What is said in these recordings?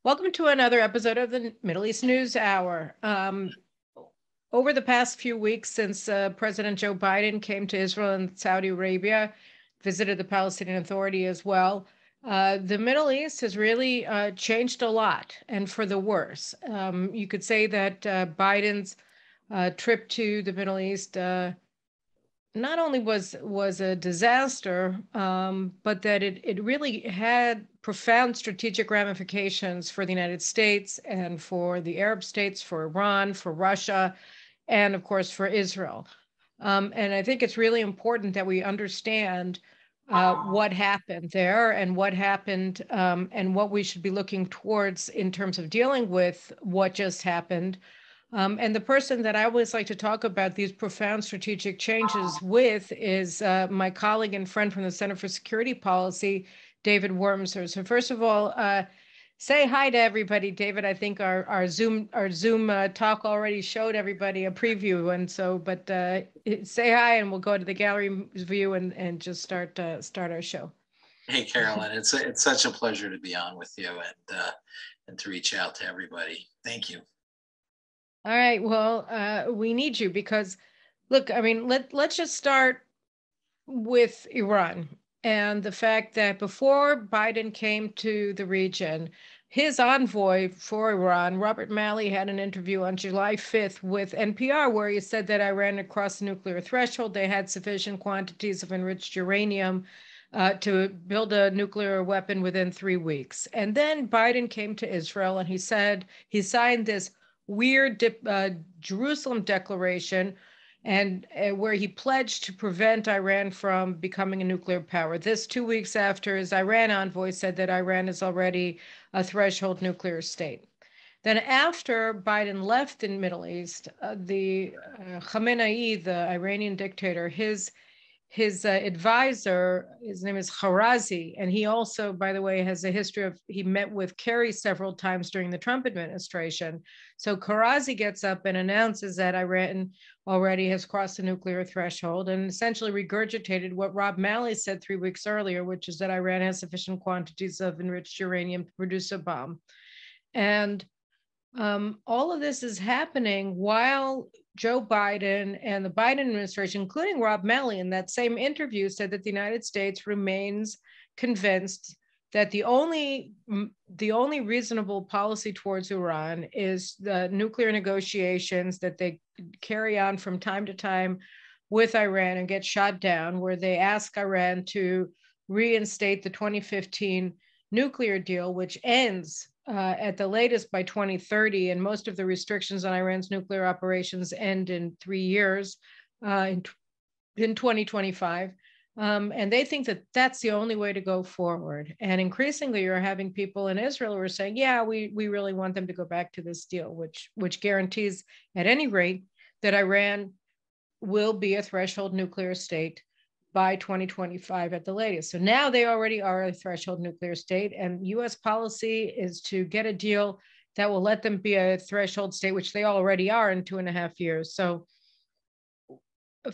Welcome to another episode of the Mideast News Hour. Over the past few weeks since President Joe Biden came to Israel and Saudi Arabia, visited the Palestinian Authority as well, the Middle East has really changed a lot, and for the worse. You could say that Biden's trip to the Middle East not only was a disaster, but that it really had profound strategic ramifications for the United States and for the Arab states, for Iran, for Russia, and of course for Israel. And I think it's really important that we understand what happened there and what happened and what we should be looking towards in terms of dealing with what just happened. And the person that I always like to talk about these profound strategic changes with is my colleague and friend from the Center for Security Policy, David Wurmser. So first of all, say hi to everybody, David. I think our Zoom talk already showed everybody a preview, and so but say hi, and we'll go to the gallery view and just start our show. Hey, Caroline, it's such a pleasure to be on with you and to reach out to everybody. Thank you. All right. Well, we need you because, look, I mean, let's just start with Iran and the fact that before Biden came to the region, his envoy for Iran, Robert Malley, had an interview on July 5th with NPR where he said that Iran had crossed the nuclear threshold. They had sufficient quantities of enriched uranium to build a nuclear weapon within 3 weeks. And then Biden came to Israel and he said he signed this weird Jerusalem declaration and where he pledged to prevent Iran from becoming a nuclear power. This 2 weeks after his Iran envoy said that Iran is already a threshold nuclear state. Then after Biden left the Middle East, the Khamenei, the Iranian dictator, his advisor, his name is Kharazi, and he also, by the way, has a history of, he met with Kerry several times during the Trump administration. So Kharazi gets up and announces that Iran already has crossed the nuclear threshold and essentially regurgitated what Rob Malley said 3 weeks earlier, which is that Iran has sufficient quantities of enriched uranium to produce a bomb. And all of this is happening while Joe Biden and the Biden administration, including Rob Malley, in that same interview, said that the United States remains convinced that the only reasonable policy towards Iran is the nuclear negotiations that they carry on from time to time with Iran and get shot down, where they ask Iran to reinstate the 2015 nuclear deal, which ends at the latest by 2030, and most of the restrictions on Iran's nuclear operations end in 3 years, in 2025. And they think that that's the only way to go forward. And increasingly, you're having people in Israel who are saying, yeah, we really want them to go back to this deal, which guarantees at any rate that Iran will be a threshold nuclear state by 2025 at the latest. So now they already are a threshold nuclear state, and US policy is to get a deal that will let them be a threshold state, which they already are in 2.5 years. So how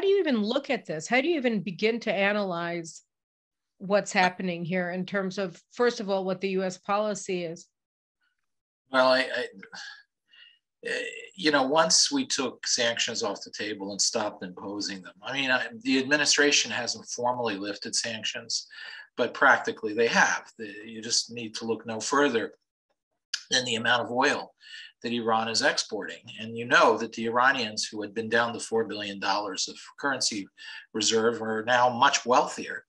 do you even look at this? How do you even begin to analyze what's happening here in terms of, first of all, what the US policy is? Well, once we took sanctions off the table and stopped imposing them, the administration hasn't formally lifted sanctions, but practically they have. You just need to look no further than the amount of oil that Iran is exporting. And you know that the Iranians, who had been down to $4 billion of currency reserve, are now much wealthier.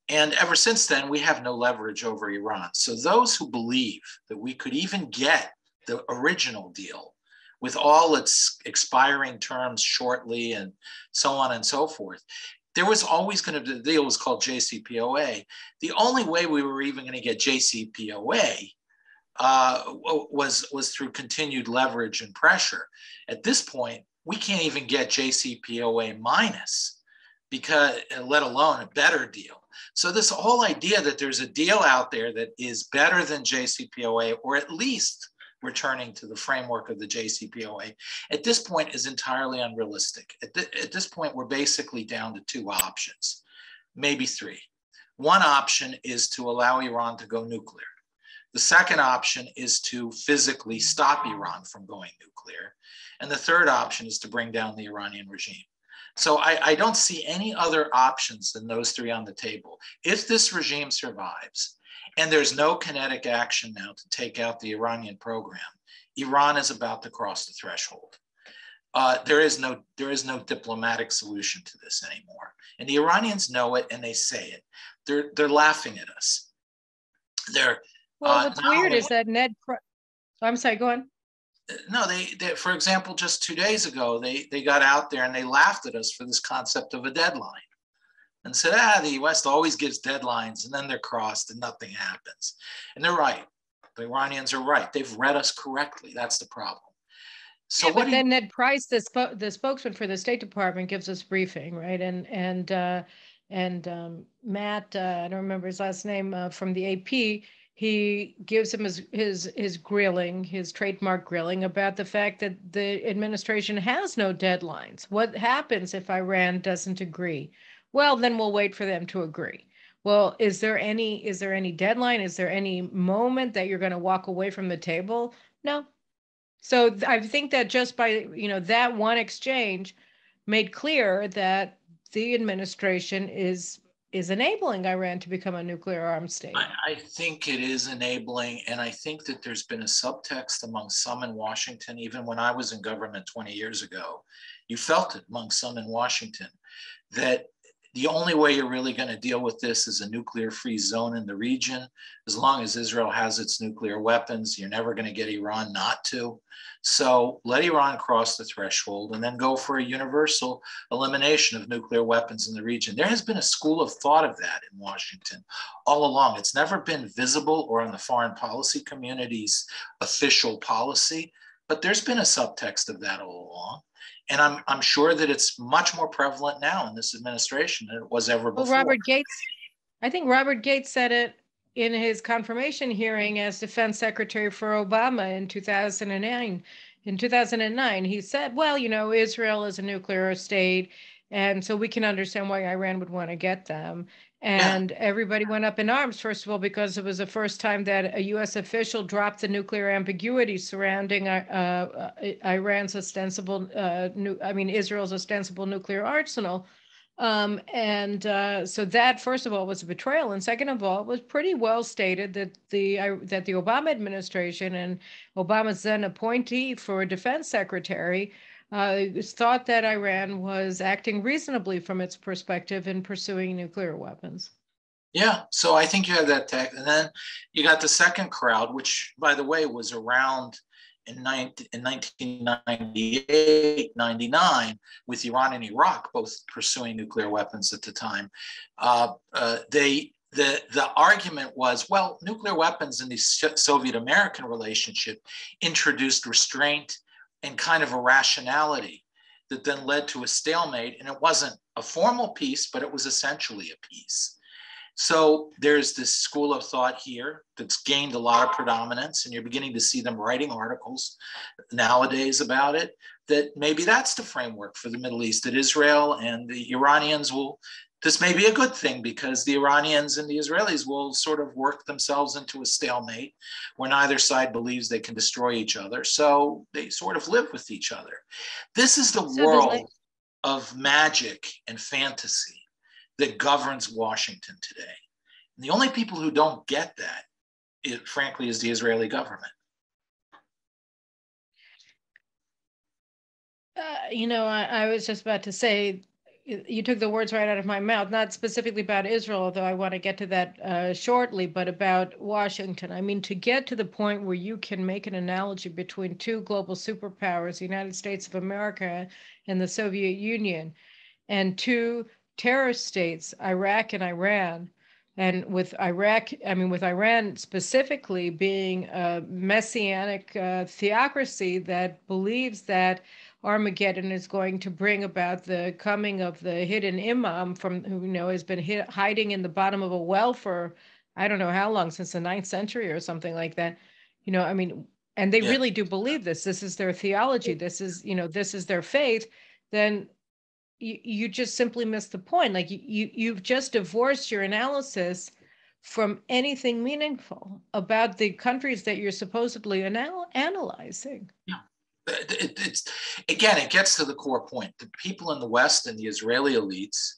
And ever since then, we have no leverage over Iran. So those who believe that we could even get the original deal with all its expiring terms shortly and so on and so forth, there was always going to be, the deal was called JCPOA. The only way we were even going to get JCPOA was through continued leverage and pressure. At this point, we can't even get JCPOA minus, because let alone a better deal. So this whole idea that there's a deal out there that is better than JCPOA, or at least returning to the framework of the JCPOA, at this point is entirely unrealistic. At this point, we're basically down to two options, maybe three. One option is to allow Iran to go nuclear. The second option is to physically stop Iran from going nuclear. And the third option is to bring down the Iranian regime. So I don't see any other options than those three on the table. If this regime survives, and there's no kinetic action now to take out the Iranian program, Iran is about to cross the threshold. There is no diplomatic solution to this anymore. And the Iranians know it and they say it. They're laughing at us. What's weird is that I'm sorry, go on. No, they for example, just 2 days ago, they got out there and they laughed at us for this concept of a deadline and said, the West always gives deadlines and then they're crossed and nothing happens. And they're right. The Iranians are right. They've read us correctly. That's the problem. So yeah, but then Ned Price, the spokesman for the State Department, gives us briefing, right? And Matt, I don't remember his last name, from the AP, he gives him his grilling, his trademark grilling about the fact that the administration has no deadlines. What happens if Iran doesn't agree? Well, then we'll wait for them to agree. Well, is there any deadline? Is there any moment that you're going to walk away from the table? No. So I think that just by, that one exchange made clear that the administration is enabling Iran to become a nuclear armed state. I think it is enabling, and I think that there's been a subtext among some in Washington. Even when I was in government 20 years ago, you felt it among some in Washington that the only way you're really going to deal with this is a nuclear-free zone in the region. As long as Israel has its nuclear weapons, you're never going to get Iran not to. So let Iran cross the threshold and then go for a universal elimination of nuclear weapons in the region. There has been a school of thought of that in Washington all along. It's never been visible or in the foreign policy community's official policy, but there's been a subtext of that all along. And I'm sure that it's much more prevalent now in this administration than it was ever before. Well, I think Robert Gates said it in his confirmation hearing as defense secretary for Obama in 2009. In 2009, he said, well, Israel is a nuclear state, and so we can understand why Iran would want to get them. And everybody went up in arms, first of all, because it was the first time that a U.S. official dropped the nuclear ambiguity surrounding Israel's ostensible nuclear arsenal. So that, first of all, was a betrayal. And second of all, it was pretty well stated that the Obama administration and Obama's then appointee for defense secretary thought that Iran was acting reasonably from its perspective in pursuing nuclear weapons. Yeah, so I think you have that tech. And then you got the second crowd, which, by the way, was around in 1998, 99, with Iran and Iraq both pursuing nuclear weapons at the time. The argument was, well, nuclear weapons in the Soviet-American relationship introduced restraint and kind of a rationality that then led to a stalemate. And it wasn't a formal peace, but it was essentially a peace. So there's this school of thought here that's gained a lot of predominance, and you're beginning to see them writing articles nowadays about it, that maybe that's the framework for the Middle East, that Israel and the Iranians this may be a good thing, because the Iranians and the Israelis will sort of work themselves into a stalemate where neither side believes they can destroy each other. So they sort of live with each other. This is the world of magic and fantasy that governs Washington today. And the only people who don't get that, frankly, is the Israeli government. I was just about to say, you took the words right out of my mouth, not specifically about Israel, although I want to get to that shortly, but about Washington. I mean, to get to the point where you can make an analogy between two global superpowers, the United States of America and the Soviet Union, and two terrorist states, Iraq and Iran, and with Iran specifically being a messianic theocracy that believes that Armageddon is going to bring about the coming of the hidden imam who has been hiding in the bottom of a well for I don't know how long, since the 9th century or something like that. And they really do believe this. This is their theology. This is their faith. Then you just simply missed the point. Like you've just divorced your analysis from anything meaningful about the countries that you're supposedly analyzing. Yeah. It's again, it gets to the core point. The people in the West and the Israeli elites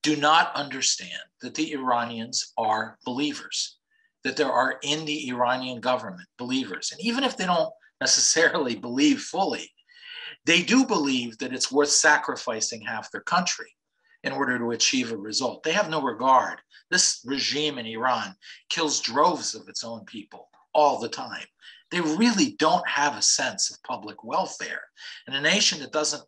do not understand that the Iranians are believers, that there are in the Iranian government believers. And even if they don't necessarily believe fully, they do believe that it's worth sacrificing half their country in order to achieve a result. They have no regard. This regime in Iran kills droves of its own people all the time. They really don't have a sense of public welfare. And a nation that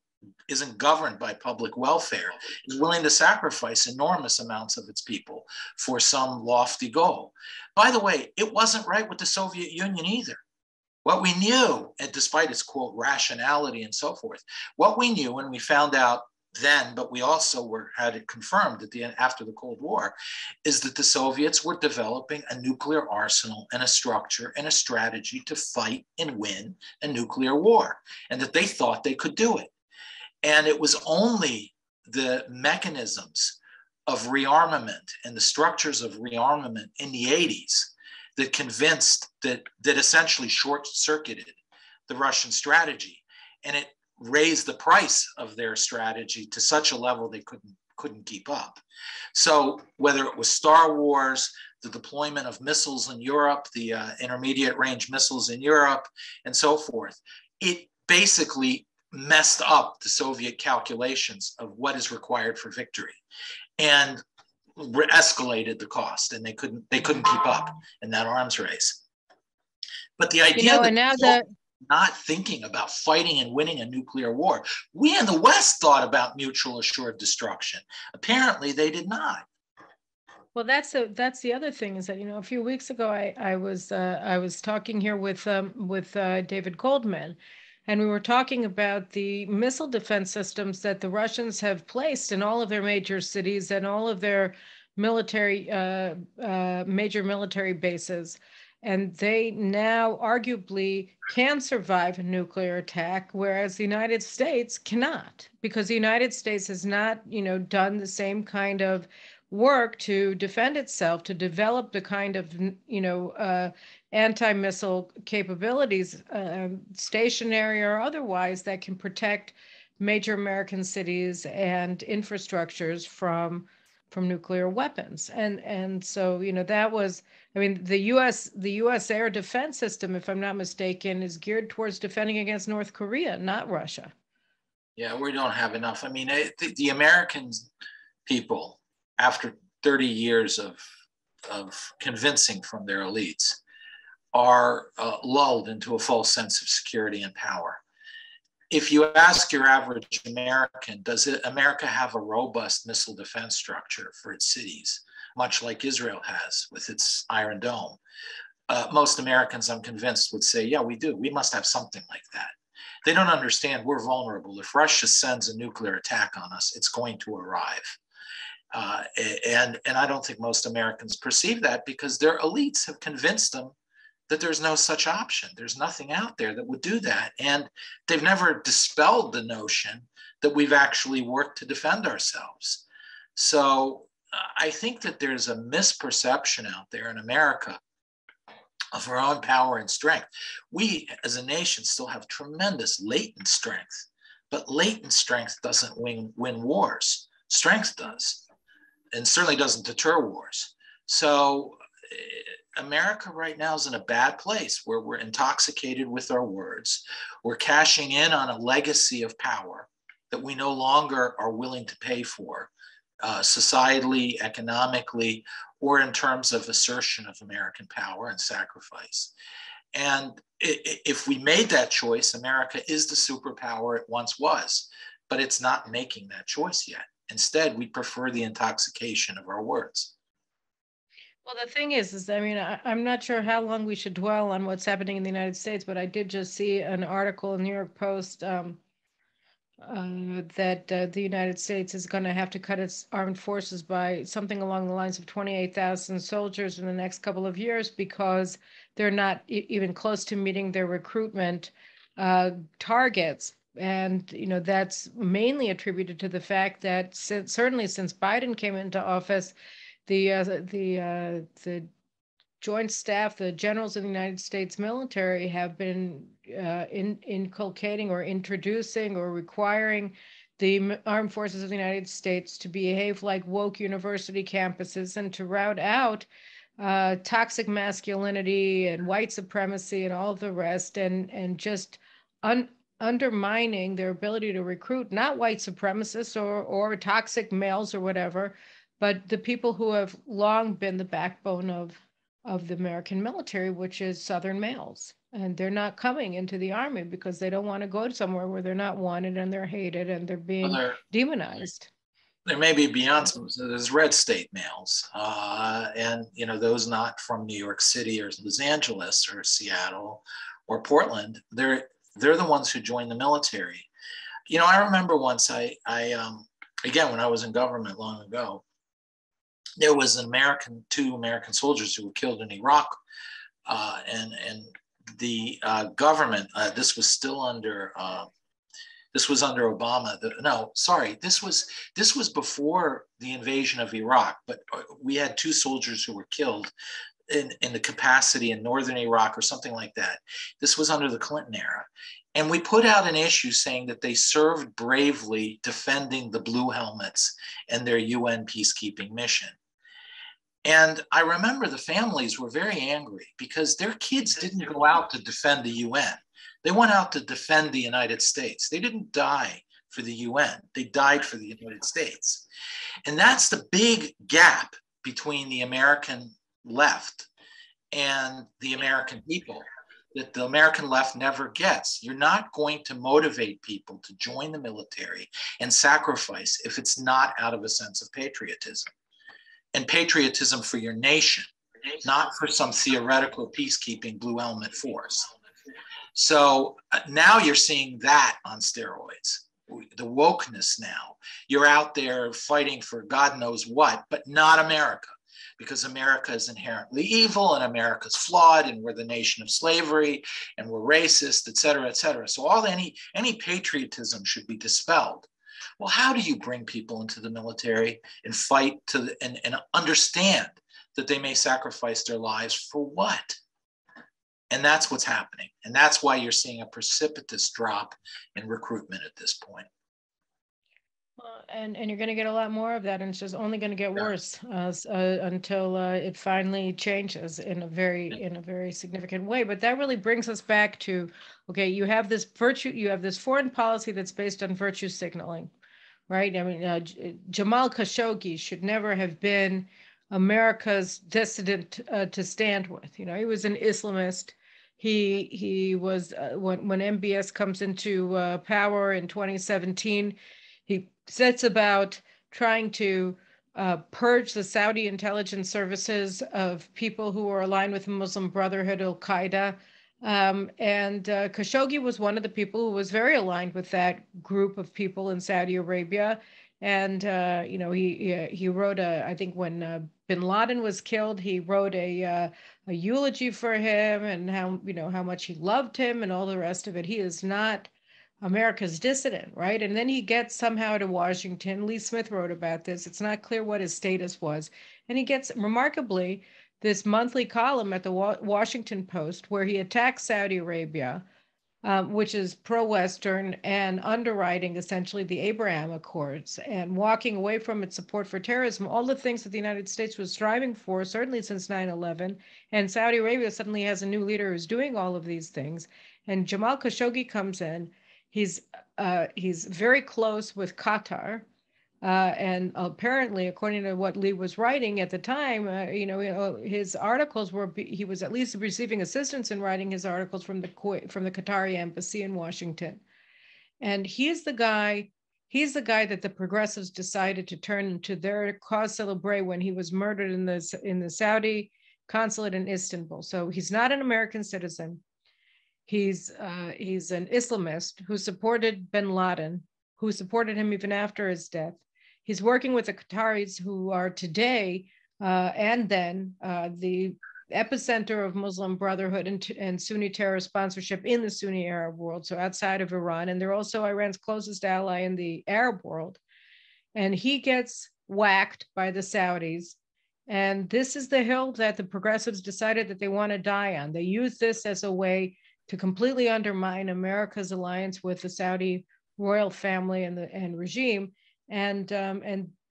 isn't governed by public welfare is willing to sacrifice enormous amounts of its people for some lofty goal. By the way, it wasn't right with the Soviet Union either. What we knew, and despite its quote rationality and so forth, what we knew, and we found out then, but we also had it confirmed after the Cold War, is that the Soviets were developing a nuclear arsenal and a structure and a strategy to fight and win a nuclear war, and that they thought they could do it. And it was only the mechanisms of rearmament and the structures of rearmament in the 80s that convinced that essentially short-circuited the Russian strategy. And it raised the price of their strategy to such a level they couldn't keep up. So whether it was Star Wars, the deployment of missiles in Europe, the intermediate range missiles in Europe, and so forth, it basically messed up the Soviet calculations of what is required for victory, and escalated the cost, and they couldn't keep up in that arms race. But the idea that not thinking about fighting and winning a nuclear war, we in the West thought about mutual assured destruction. Apparently, they did not. Well, that's the other thing is that, a few weeks ago I was talking here with David Goldman, and we were talking about the missile defense systems that the Russians have placed in all of their major cities and all of their major military bases. And they now arguably can survive a nuclear attack, whereas the United States cannot, because the United States has not, done the same kind of work to defend itself, to develop the kind of, anti-missile capabilities, stationary or otherwise, that can protect major American cities and infrastructures from nuclear weapons. And so, that was, the U.S. air defense system, if I'm not mistaken, is geared towards defending against North Korea, not Russia. Yeah, we don't have enough. The American people, after 30 years of convincing from their elites, are lulled into a false sense of security and power. If you ask your average American, does America have a robust missile defense structure for its cities, much like Israel has with its Iron Dome? Most Americans, I'm convinced, would say, yeah, we do. We must have something like that. They don't understand we're vulnerable. If Russia sends a nuclear attack on us, it's going to arrive. And I don't think most Americans perceive that, because their elites have convinced them that there's no such option. There's nothing out there that would do that. And they've never dispelled the notion that we've actually worked to defend ourselves. So I think that there's a misperception out there in America of our own power and strength. We as a nation still have tremendous latent strength, but latent strength doesn't win wars. Strength does, and certainly doesn't deter wars. So America right now is in a bad place where we're intoxicated with our words. We're cashing in on a legacy of power that we no longer are willing to pay for, societally, economically, or in terms of assertion of American power and sacrifice. And if we made that choice, America is the superpower it once was, but it's not making that choice yet. Instead, we prefer the intoxication of our words. Well, the thing is I'm not sure how long we should dwell on what's happening in the United States, but I did just see an article in the New York Post that the United States is going to have to cut its armed forces by something along the lines of 28,000 soldiers in the next couple of years, because they're not even close to meeting their recruitment targets And that's mainly attributed to the fact that certainly since Biden came into office, the Joint Staff, the generals of the United States military, have been inculcating or introducing or requiring the armed forces of the United States to behave like woke university campuses and to rout out toxic masculinity and white supremacy and all the rest, and just undermining their ability to recruit not white supremacists or toxic males or whatever, but the people who have long been the backbone of the American military, which is Southern males. And they're not coming into the Army because they don't want to go somewhere where they're not wanted and they're hated and they're being demonized. There may be beyond some, there's red state males, and those not from New York City or Los Angeles or Seattle or Portland. They're the ones who join the military. I remember once I again, when I was in government long ago, there was two American soldiers who were killed in Iraq, and the government. This was still under. This was under Obama. This was before the invasion of Iraq. But we had two soldiers who were killed in the capacity in northern Iraq or something like that. This was under the Clinton era. And we put out an issue saying that they served bravely defending the blue helmets and their UN peacekeeping mission. And I remember the families were very angry because their kids didn't go out to defend the UN. They went out to defend the United States. They didn't die for the UN. They died for the United States. And that's the big gap between the American left and the American people that the American left never gets. You're not going to motivate people to join the military and sacrifice if it's not out of a sense of patriotism. And patriotism for your nation, not for some theoretical peacekeeping blue helmet force. So now you're seeing that on steroids, the wokeness now. You're out there fighting for God knows what, but not America, because America is inherently evil and America's flawed and we're the nation of slavery and we're racist, et cetera, et cetera. So any patriotism should be dispelled. Well, how do you bring people into the military and fight and understand that they may sacrifice their lives for what? And that's what's happening. And that's why you're seeing a precipitous drop in recruitment at this point. And you're going to get a lot more of that, and it's just only going to get worse until it finally changes in a very significant way. But that really brings us back to, okay, you have this foreign policy that's based on virtue signaling, right? I mean, Jamal Khashoggi should never have been America's dissident to stand with. He was an Islamist. He was when MBS comes into power in 2017, he sets about trying to purge the Saudi intelligence services of people who were aligned with the Muslim Brotherhood, Al-Qaeda. And Khashoggi was one of the people who was very aligned with that group of people in Saudi Arabia. And, he wrote I think when bin Laden was killed, he wrote a eulogy for him and how much he loved him and all the rest of it. He is not America's dissident, right? And then he gets somehow to Washington. Lee Smith wrote about this. It's not clear what his status was. And he gets, remarkably, this monthly column at the Washington Post where he attacks Saudi Arabia, which is pro-Western and underwriting essentially the Abraham Accords and walking away from its support for terrorism, all the things that the United States was striving for, certainly since 9/11. And Saudi Arabia suddenly has a new leader who's doing all of these things. And Jamal Khashoggi comes in. He's very close with Qatar. And apparently, according to what Lee was writing at the time, his articles he was at least receiving assistance in writing his articles from the Qatari embassy in Washington. And he's the guy that the progressives decided to turn into their cause célèbre when he was murdered in the Saudi consulate in Istanbul. So he's not an American citizen. He's an Islamist who supported bin Laden, who supported him even after his death. He's working with the Qataris, who are today and then the epicenter of Muslim Brotherhood and Sunni terror sponsorship in the Sunni Arab world, so outside of Iran. And they're also Iran's closest ally in the Arab world. And he gets whacked by the Saudis. And this is the hill that the progressives decided that they want to die on. They use this as a way to completely undermine America's alliance with the Saudi royal family and regime. And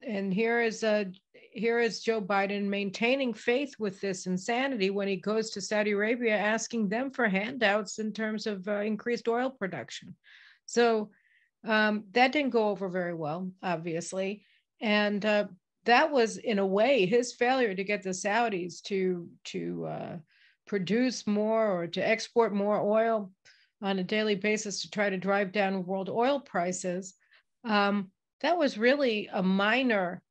here is Joe Biden maintaining faith with this insanity when he goes to Saudi Arabia, asking them for handouts in terms of increased oil production. So that didn't go over very well, obviously. And that was, in a way, his failure to get the Saudis to produce more or to export more oil on a daily basis to try to drive down world oil prices. That was really a minor,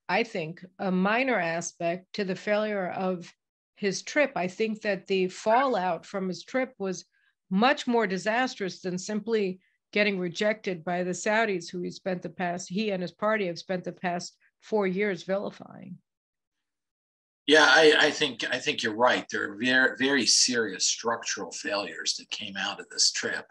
I think, a minor aspect to the failure of his trip. I think that the fallout from his trip was much more disastrous than simply getting rejected by the Saudis, who he and his party have spent the past 4 years vilifying. Yeah, I think you're right. There are very, very serious structural failures that came out of this trip.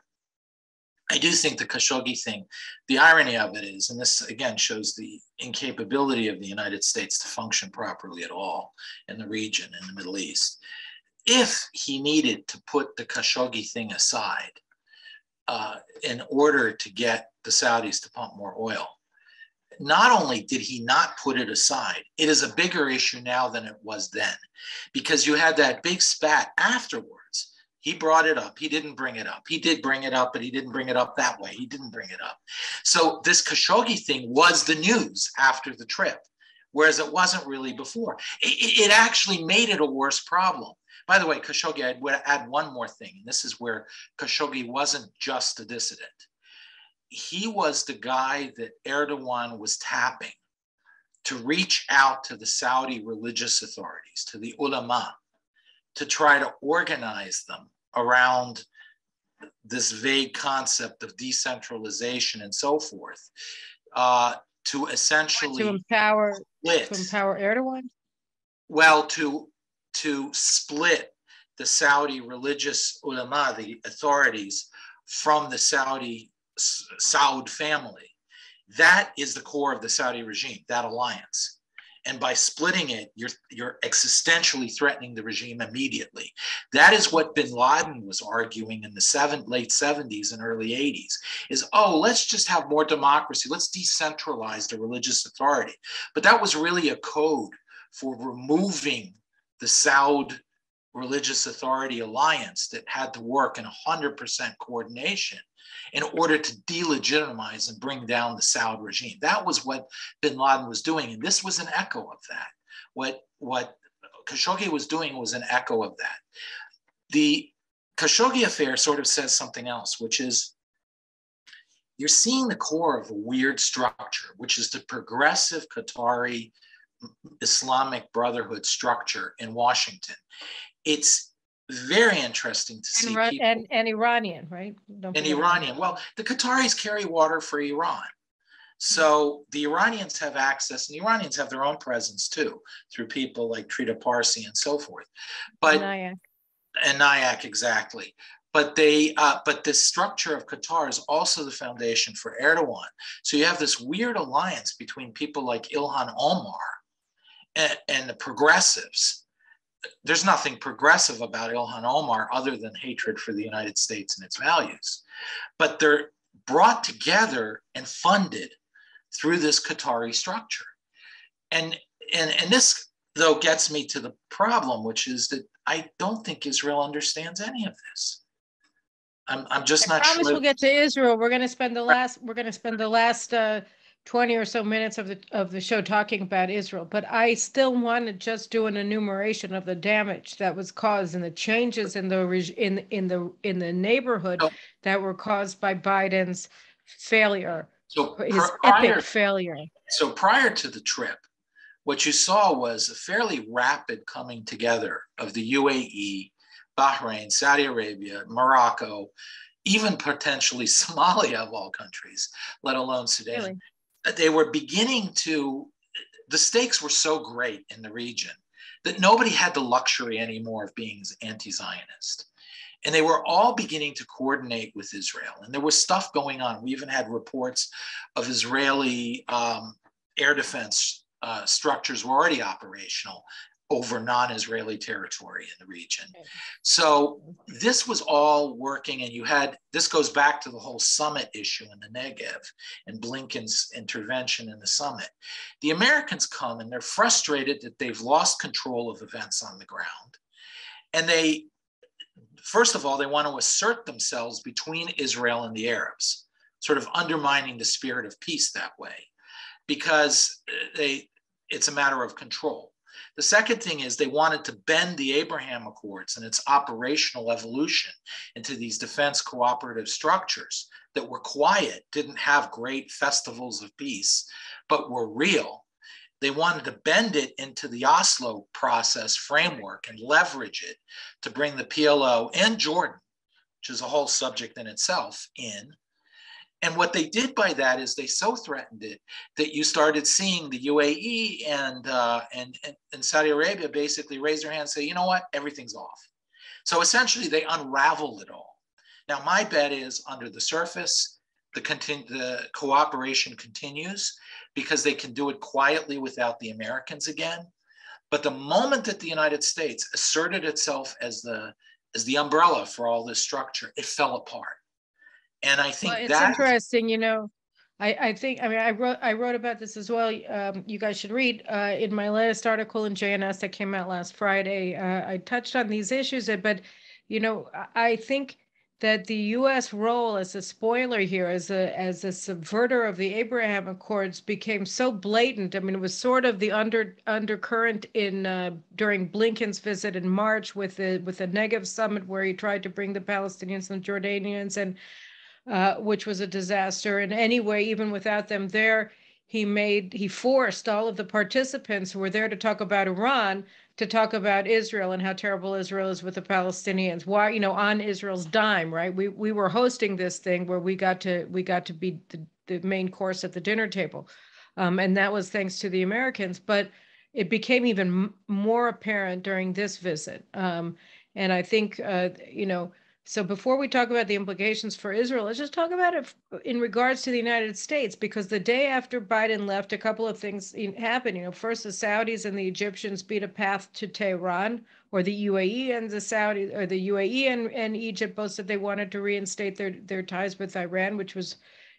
I do think the Khashoggi thing, the irony of it is, and this again shows the incapability of the United States to function properly at all in the region, in the Middle East. If he needed to put the Khashoggi thing aside in order to get the Saudis to pump more oil, not only did he not put it aside, it is a bigger issue now than it was then, because you had that big spat afterwards. He brought it up. He didn't bring it up. He did bring it up, but he didn't bring it up that way. He didn't bring it up. So this Khashoggi thing was the news after the trip, whereas it wasn't really before. It actually made it a worse problem. By the way, Khashoggi, I'd add one more thing, and this is where Khashoggi wasn't just a dissident. He was the guy that Erdogan was tapping to reach out to the Saudi religious authorities, to the ulama, to try to organize them around this vague concept of decentralization and so forth, to essentially to empower Erdogan. Well, to split the Saudi religious ulama, the authorities, from the Saud family. That is the core of the Saudi regime, that alliance. And by splitting it, you're existentially threatening the regime immediately. That is what bin Laden was arguing in the late 70s and early 80s, is, let's just have more democracy. Let's decentralize the religious authority. But that was really a code for removing the Saud religious authority alliance that had to work in 100% coordination in order to delegitimize and bring down the Saud regime. That was what bin Laden was doing, and this was an echo of that. What Khashoggi was doing was an echo of that. The Khashoggi affair sort of says something else, which is you're seeing the core of a weird structure, which is the progressive Qatari Islamic Brotherhood structure in Washington. It's very interesting to see and Iranian, right? And Iranian. Well, the Qataris carry water for Iran. So the Iranians have access, and the Iranians have their own presence too, through people like Trita Parsi and so forth. But Nayak, exactly. But this structure of Qatar is also the foundation for Erdogan. So you have this weird alliance between people like Ilhan Omar and the progressives. There's nothing progressive about Ilhan Omar other than hatred for the United States and its values. But they're brought together and funded through this Qatari structure. And this, though, gets me to the problem, which is that I don't think Israel understands any of this. I'm just not sure. I promise we'll get to Israel. We're going to spend the last 20 or so minutes of the show talking about Israel, but I still want to just do an enumeration of the damage that was caused and the changes in the neighborhood that were caused by Biden's failure, his epic failure. So prior to the trip, what you saw was a fairly rapid coming together of the UAE, Bahrain, Saudi Arabia, Morocco, even potentially Somalia of all countries, let alone Sudan. Really? They were beginning to, the stakes were so great in the region that nobody had the luxury anymore of being anti-Zionist. And they were all beginning to coordinate with Israel. And there was stuff going on. We even had reports of Israeli air defense structures were already operational over non-Israeli territory in the region. So this was all working, and this goes back to the whole summit issue in the Negev and Blinken's intervention in the summit. The Americans come and they're frustrated that they've lost control of events on the ground. And first of all, they want to assert themselves between Israel and the Arabs, sort of undermining the spirit of peace that way, because it's a matter of control. The second thing is they wanted to bend the Abraham Accords and its operational evolution into these defense cooperative structures that were quiet, didn't have great festivals of peace, but were real. They wanted to bend it into the Oslo process framework and leverage it to bring the PLO and Jordan, which is a whole subject in itself, in. And what they did by that is they so threatened it that you started seeing the UAE and Saudi Arabia basically raise their hand and say, you know what, everything's off. So essentially they unraveled it all. Now my bet is under the surface, the cooperation continues because they can do it quietly without the Americans again. But the moment that the United States asserted itself as the umbrella for all this structure, it fell apart. And I think it's interesting, I wrote about this as well. You guys should read in my latest article in JNS that came out last Friday. I touched on these issues, but I think that the U.S. role as a spoiler here, as a subverter of the Abraham Accords, became so blatant. I mean, it was sort of the undercurrent in during Blinken's visit in March with the Negev summit, where he tried to bring the Palestinians and Jordanians and which was a disaster. And anyway, even without them there, he forced all of the participants who were there to talk about Iran to talk about Israel and how terrible Israel is with the Palestinians. Why, on Israel's dime, right? We were hosting this thing where we got to be the main course at the dinner table, and that was thanks to the Americans. But it became even more apparent during this visit, and I think So before we talk about the implications for Israel, let's just talk about it in regards to the United States, because the day after Biden left, a couple of things happened. First, the Saudis and the Egyptians beat a path to Tehran, or the UAE and the Saudis, or the UAE and Egypt both said they wanted to reinstate their ties with Iran, which was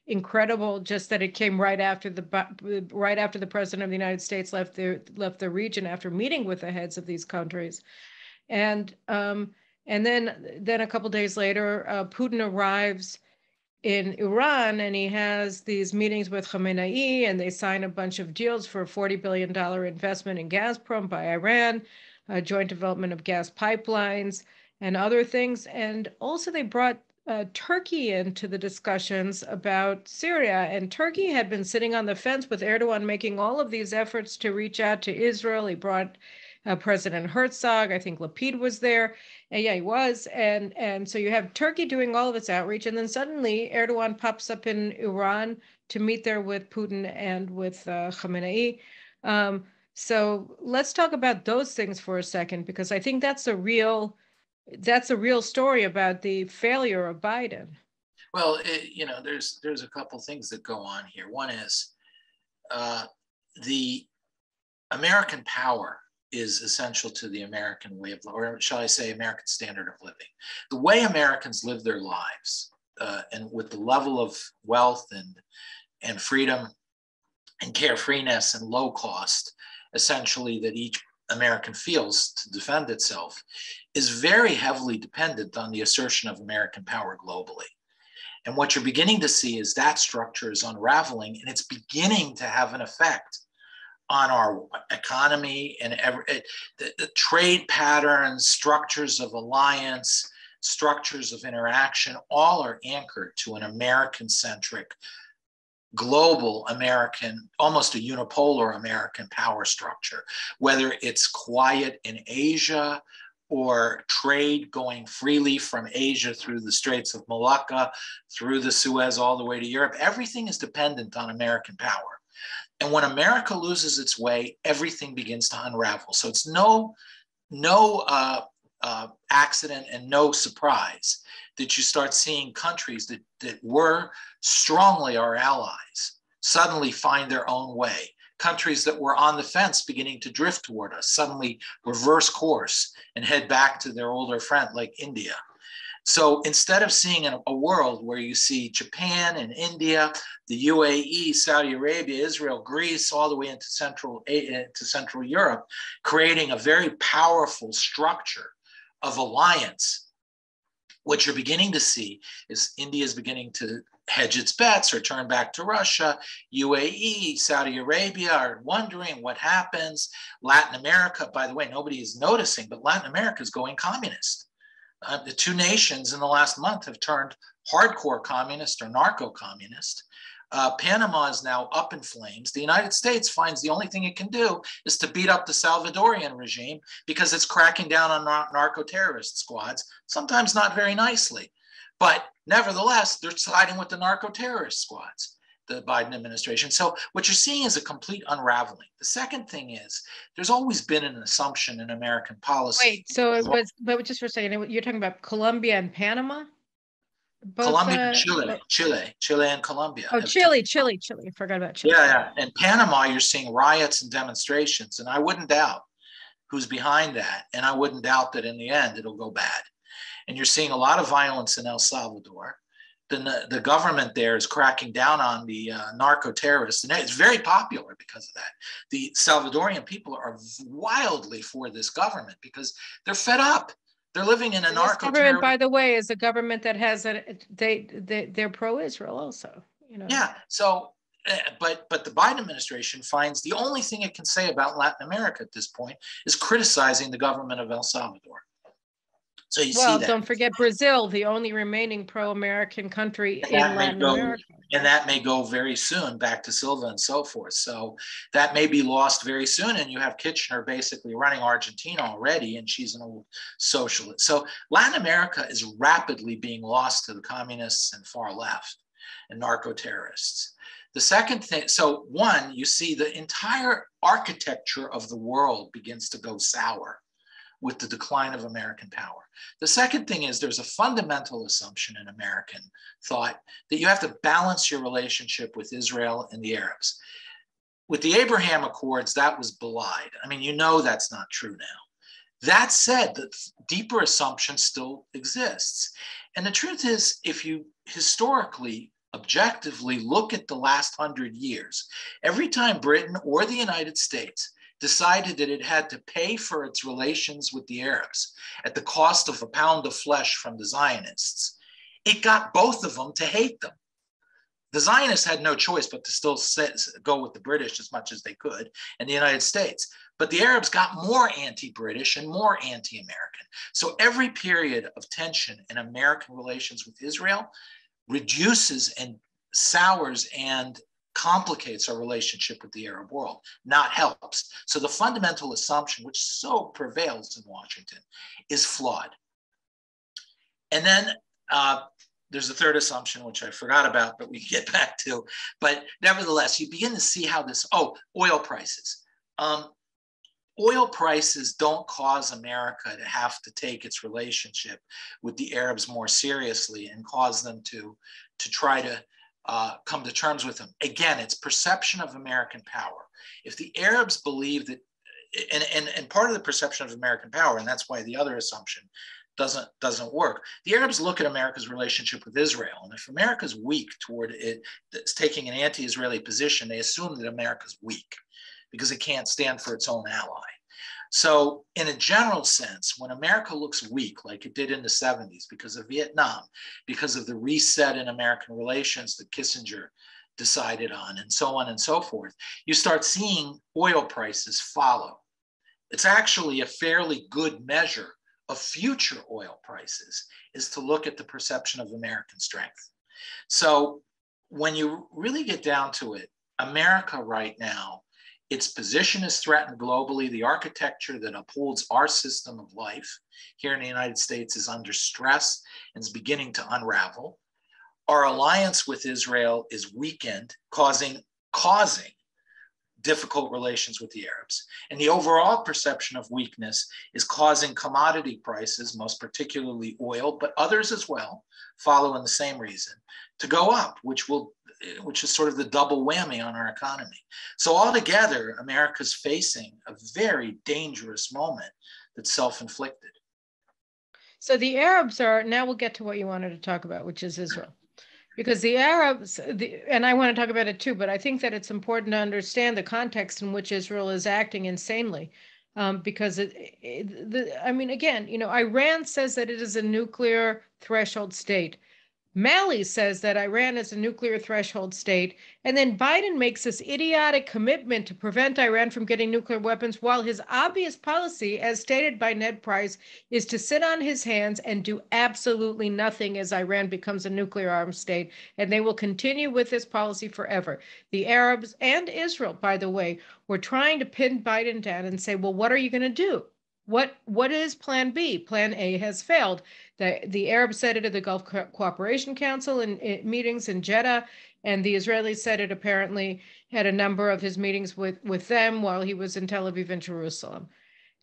incredible. Just that it came right after the president of the United States left the region after meeting with the heads of these countries, and then a couple days later, Putin arrives in Iran, and he has these meetings with Khamenei, and they sign a bunch of deals for a $40 billion investment in Gazprom by Iran, joint development of gas pipelines and other things. And also they brought Turkey into the discussions about Syria. And Turkey had been sitting on the fence with Erdogan making all of these efforts to reach out to Israel. He brought President Herzog, I think Lapid was there. And yeah, he was. And so you have Turkey doing all of its outreach. And then suddenly Erdogan pops up in Iran to meet there with Putin and with Khamenei. So let's talk about those things for a second, because I think that's a real story about the failure of Biden. Well, there's a couple things that go on here. One is the American power is essential to the American way of, or shall I say, American standard of living. The way Americans live their lives, and with the level of wealth and freedom and carefreeness and low cost, essentially, that each American feels to defend itself, is very heavily dependent on the assertion of American power globally. And what you're beginning to see is that structure is unraveling, and it's beginning to have an effect on our economy and the trade patterns, structures of alliance, structures of interaction, all are anchored to an American-centric, global American, almost a unipolar American power structure, whether it's quiet in Asia or trade going freely from Asia through the Straits of Malacca, through the Suez, all the way to Europe. Everything is dependent on American power. And when America loses its way, everything begins to unravel. So it's no accident and no surprise that you start seeing countries that were strongly our allies suddenly find their own way. Countries that were on the fence beginning to drift toward us suddenly reverse course and head back to their older friend like India. So instead of seeing a world where you see Japan and India, the UAE, Saudi Arabia, Israel, Greece, all the way into Central Europe, creating a very powerful structure of alliance, what you're beginning to see is India is beginning to hedge its bets or turn back to Russia. UAE, Saudi Arabia are wondering what happens. Latin America, by the way, nobody is noticing, but Latin America is going communist. The two nations in the last month have turned hardcore communist or narco-communist. Panama is now up in flames. The United States finds the only thing it can do is to beat up the Salvadorian regime because it's cracking down on narco-terrorist squads, sometimes not very nicely. But nevertheless, they're siding with the narco-terrorist squads, the Biden administration. So what you're seeing is a complete unraveling. The second thing is there's always been an assumption in American policy. Wait, so it was, but just for a second, you're talking about Colombia and Panama? Both, Colombia, Chile and Colombia. Oh, Chile. I forgot about Chile. Yeah. In Panama, you're seeing riots and demonstrations. And I wouldn't doubt who's behind that. And I wouldn't doubt that in the end, it'll go bad. And you're seeing a lot of violence in El Salvador. The government there is cracking down on the narco-terrorists, and it's very popular because of that. The Salvadorian people are wildly for this government because they're fed up. They're living in a narco government, by the way, is a government that has they're pro-Israel also. You know. Yeah. So, but the Biden administration finds the only thing it can say about Latin America at this point is criticizing the government of El Salvador. So you see that. Don't forget Brazil, the only remaining pro-American country in Latin America. And that may go very soon back to Silva and so forth. So that may be lost very soon. And you have Kirchner basically running Argentina already, and she's an old socialist. So Latin America is rapidly being lost to the communists and far left and narco-terrorists. The second thing, so one, you see the entire architecture of the world begins to go sour with the decline of American power. The second thing is there's a fundamental assumption in American thought that you have to balance your relationship with Israel and the Arabs. With the Abraham Accords, that was belied. I mean, you know that's not true now. That said, the deeper assumption still exists. And the truth is, if you historically, objectively look at the last 100 years, every time Britain or the United States decided that it had to pay for its relations with the Arabs at the cost of a pound of flesh from the Zionists, it got both of them to hate them. The Zionists had no choice but to still go with the British as much as they could and the United States. But the Arabs got more anti-British and more anti-American. So every period of tension in American relations with Israel reduces and sours and complicates our relationship with the Arab world, not helps. So the fundamental assumption, which so prevails in Washington, is flawed. And then there's a third assumption, which I forgot about, but we can get back to. But nevertheless, you begin to see how this, oil prices. Oil prices don't cause America to have to take its relationship with the Arabs more seriously and cause them to try to come to terms with them. Again, it's perception of American power. If the Arabs believe that, and part of the perception of American power, and that's why the other assumption doesn't work. The Arabs look at America's relationship with Israel, and if America's weak toward it, it's taking an anti-Israeli position, they assume that America's weak because it can't stand for its own ally. So in a general sense, when America looks weak, like it did in the 70s because of Vietnam, because of the reset in American relations that Kissinger decided on, and so on and so forth, you start seeing oil prices follow. It's actually a fairly good measure of future oil prices is to look at the perception of American strength. So when you really get down to it, America right now, its position is threatened globally. The architecture that upholds our system of life here in the United States is under stress and is beginning to unravel. Our alliance with Israel is weakened, causing difficult relations with the Arabs. And the overall perception of weakness is causing commodity prices, most particularly oil, but others as well, following the same reason, to go up, which is sort of the double whammy on our economy. So altogether, America's facing a very dangerous moment that's self-inflicted. So the Arabs are, now we'll get to what you wanted to talk about, which is Israel. Because the Arabs, and I want to talk about it too, but I think that it's important to understand the context in which Israel is acting insanely. Because I mean, again, Iran says that it is a nuclear threshold state. Mali says that Iran is a nuclear threshold state. And then Biden makes this idiotic commitment to prevent Iran from getting nuclear weapons, while his obvious policy, as stated by Ned Price, is to sit on his hands and do absolutely nothing as Iran becomes a nuclear armed state. And they will continue with this policy forever. The Arabs and Israel, by the way, were trying to pin Biden down and say, well, what are you going to do? What is Plan B? Plan A has failed. The Arabs said it at the Gulf Cooperation Council in meetings in Jeddah, and the Israelis said it apparently had a number of his meetings with them while he was in Tel Aviv and Jerusalem.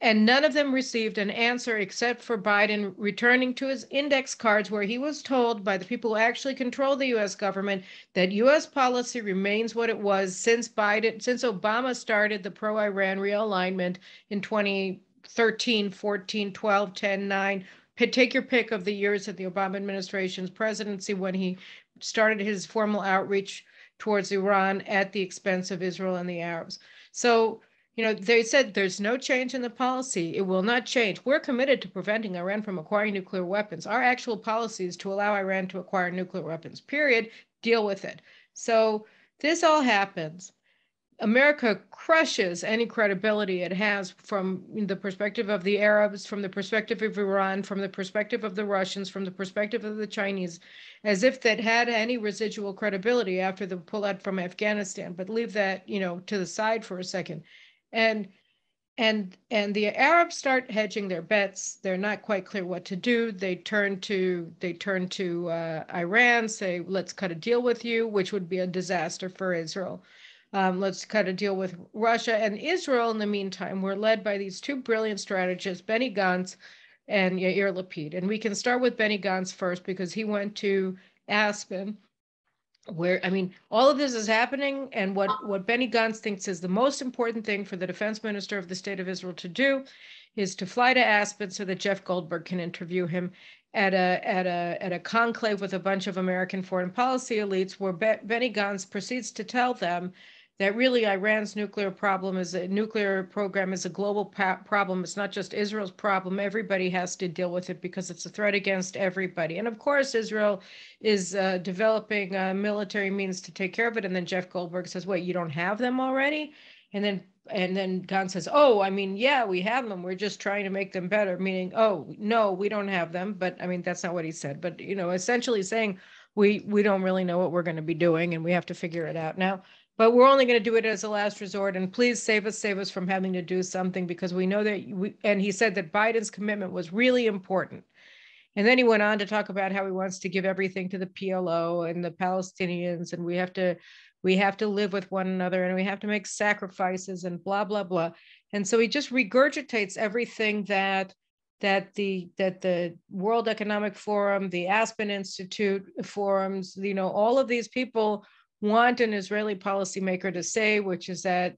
And none of them received an answer except for Biden returning to his index cards, where he was told by the people who actually control the U.S. government that U.S. policy remains what it was since Obama started the pro-Iran realignment in 2013, 14, 12, 10, 9. Take your pick of the years of the Obama administration's presidency when he started his formal outreach towards Iran at the expense of Israel and the Arabs. So, they said there's no change in the policy. It will not change. We're committed to preventing Iran from acquiring nuclear weapons. Our actual policy is to allow Iran to acquire nuclear weapons, period. Deal with it. So this all happens. America crushes any credibility it has from the perspective of the Arabs, from the perspective of Iran, from the perspective of the Russians, from the perspective of the Chinese, as if that had any residual credibility after the pullout from Afghanistan. But leave that, to the side for a second. And the Arabs start hedging their bets. They're not quite clear what to do. They turn to Iran, say, let's cut a deal with you, which would be a disaster for Israel. Let's cut a deal with Russia. And Israel, in the meantime, were led by these two brilliant strategists, Benny Gantz and Yair Lapid. And we can start with Benny Gantz first, because he went to Aspen, where, all of this is happening. And what Benny Gantz thinks is the most important thing for the defense minister of the state of Israel to do is to fly to Aspen so that Jeff Goldberg can interview him at a conclave with a bunch of American foreign policy elites, where Benny Gantz proceeds to tell them that really Iran's nuclear program is a global problem. It's not just Israel's problem. Everybody has to deal with it because it's a threat against everybody. And of course, Israel is developing military means to take care of it. And then Jeff Goldberg says, wait, you don't have them already? And then Gantz says, oh, yeah, we have them. We're just trying to make them better, meaning, oh, no, we don't have them. But that's not what he said. But, essentially saying we don't really know what we're going to be doing and we have to figure it out now. But we're only going to do it as a last resort. And please save us from having to do something, because we know that and he said that Biden's commitment was really important. And then he went on to talk about how he wants to give everything to the PLO and the Palestinians, and we have to live with one another, and we have to make sacrifices, and blah, blah, blah. And so he just regurgitates everything that the World Economic Forum, the Aspen Institute forums, all of these people want an Israeli policymaker to say, which is that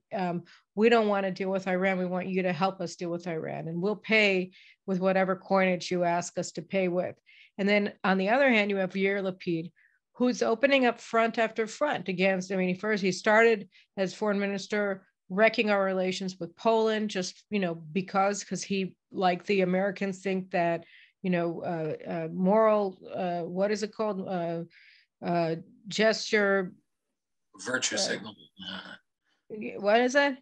we don't want to deal with Iran. We want you to help us deal with Iran, and we'll pay with whatever coinage you ask us to pay with. And then on the other hand, you have Yair Lapid, who's opening up front after front against, first he started as foreign minister wrecking our relations with Poland, just, because he, like the Americans, think that, moral, what is it called? Gesture. Virtue signaling. What is that?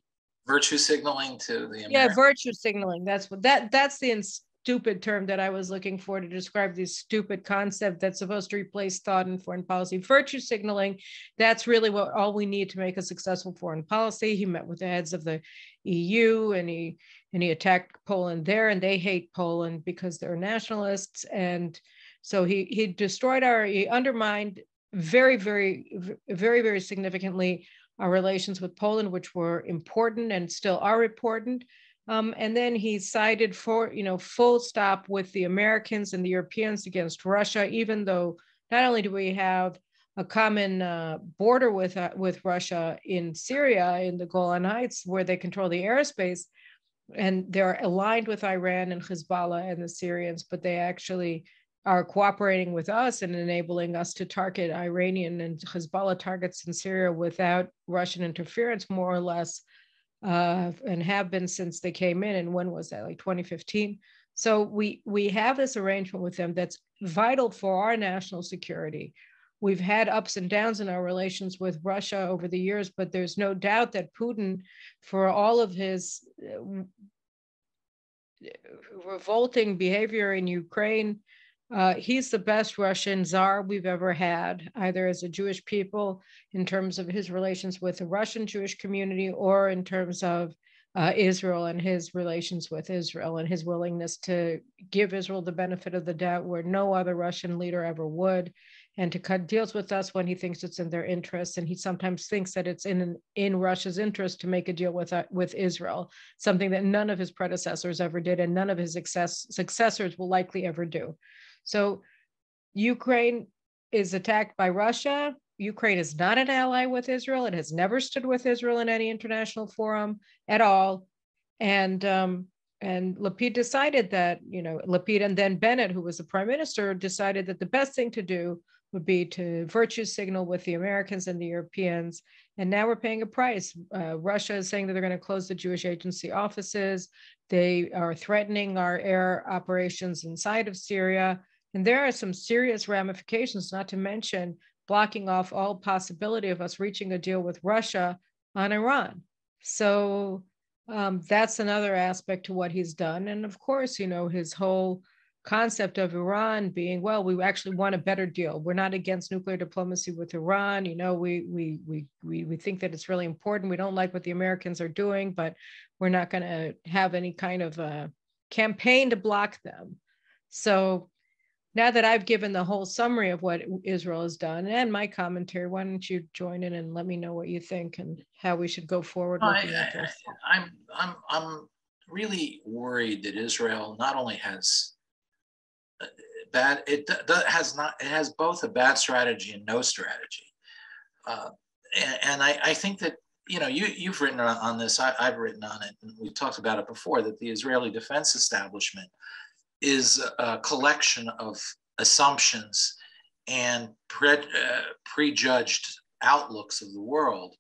Virtue signaling to the Americans. Yeah, virtue signaling. That's the stupid term that I was looking for to describe this stupid concept that's supposed to replace thought in foreign policy. Virtue signaling, that's really all we need to make a successful foreign policy. He met with the heads of the EU, and he attacked Poland there, and they hate Poland because they're nationalists. And so he undermined very, very, very, very significantly our relations with Poland, which were important and still are important. And then he sided for, full stop with the Americans and the Europeans against Russia, even though not only do we have a common border with Russia in Syria, in the Golan Heights, where they control the airspace, and they're aligned with Iran and Hezbollah and the Syrians, but they actually are cooperating with us and enabling us to target Iranian and Hezbollah targets in Syria without Russian interference, more or less, and have been since they came in. And when was that? Like 2015. So we have this arrangement with them that's vital for our national security. We've had ups and downs in our relations with Russia over the years, but there's no doubt that Putin, for all of his revolting behavior in Ukraine, he's the best Russian czar we've ever had, either as a Jewish people in terms of his relations with the Russian Jewish community, or in terms of Israel and his relations with Israel and his willingness to give Israel the benefit of the doubt where no other Russian leader ever would, and to cut deals with us when he thinks it's in their interest. And he sometimes thinks that it's in Russia's interest to make a deal with Israel, something that none of his predecessors ever did and none of his successors will likely ever do. So Ukraine is attacked by Russia. Ukraine is not an ally with Israel. It has never stood with Israel in any international forum at all. And Lapid decided that, Lapid and then Bennett, who was the prime minister, decided that the best thing to do would be to virtue signal with the Americans and the Europeans. And now we're paying a price. Russia is saying that they're going to close the Jewish agency offices. They are threatening our air operations inside of Syria. And there are some serious ramifications, not to mention blocking off all possibility of us reaching a deal with Russia on Iran. So that's another aspect to what he's done. And of course, his whole concept of Iran being, well, we actually want a better deal. We're not against nuclear diplomacy with Iran. We think that it's really important. We don't like what the Americans are doing, but we're not going to have any kind of a campaign to block them. So now that I've given the whole summary of what Israel has done and my commentary, why don't you join in and let me know what you think and how we should go forward looking at this? I'm really worried that Israel not only has it has both a bad strategy and no strategy, and I think that you've written on this, I've written on it, and we've talked about it before, that the Israeli defense establishment is a collection of assumptions and prejudged outlooks of the world,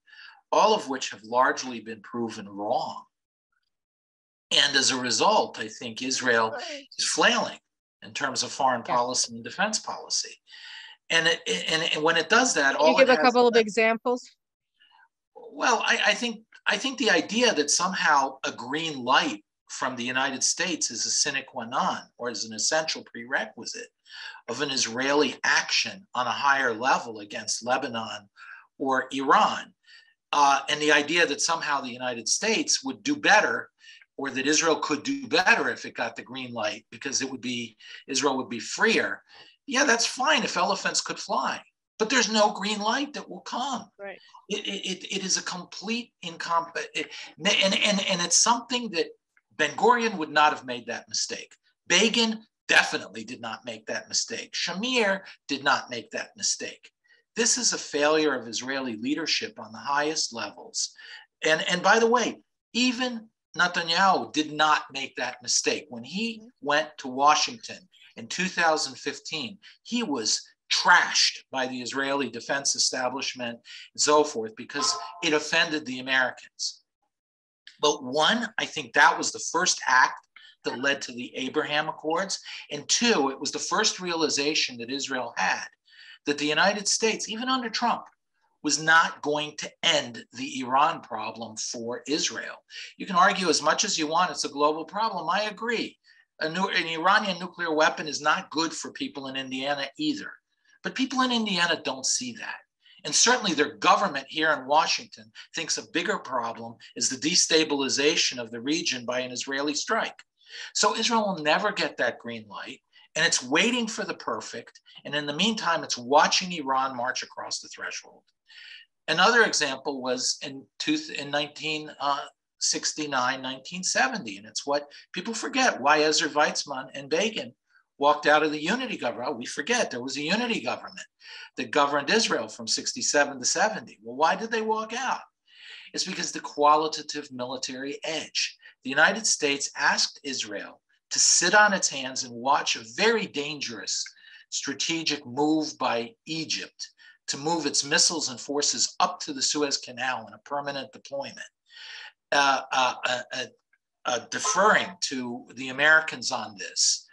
all of which have largely been proven wrong. And as a result, I think Israel is flailing in terms of foreign policy and defense policy. And when it does that, can you give a couple of examples? Well, I think the idea that somehow a green light from the United States is a sine qua non, or is an essential prerequisite of an Israeli action on a higher level against Lebanon or Iran. And the idea that somehow the United States would do better, or that Israel could do better if it got the green light, because Israel would be freer. Yeah, that's fine if elephants could fly, but there's no green light that will come. Right. It is a complete incompetence, and it's something that Ben-Gurion would not have made that mistake. Begin definitely did not make that mistake. Shamir did not make that mistake. This is a failure of Israeli leadership on the highest levels. And by the way, even Netanyahu did not make that mistake. When he went to Washington in 2015, he was trashed by the Israeli defense establishment and so forth because it offended the Americans. But one, I think that was the first act that led to the Abraham Accords. And two, it was the first realization that Israel had that the United States, even under Trump, was not going to end the Iran problem for Israel. You can argue as much as you want, it's a global problem. I agree. An Iranian nuclear weapon is not good for people in Indiana either. But people in Indiana don't see that. And certainly their government here in Washington thinks a bigger problem is the destabilization of the region by an Israeli strike. So Israel will never get that green light, and it's waiting for the perfect. And in the meantime, it's watching Iran march across the threshold. Another example was in 1969, 1970, and it's what people forget, why Ezra Weizmann and Begin walked out of the unity government. Oh, we forget there was a unity government that governed Israel from 67 to 70. Well, why did they walk out? It's because the qualitative military edge. The United States asked Israel to sit on its hands and watch a very dangerous strategic move by Egypt to move its missiles and forces up to the Suez Canal in a permanent deployment, deferring to the Americans on this,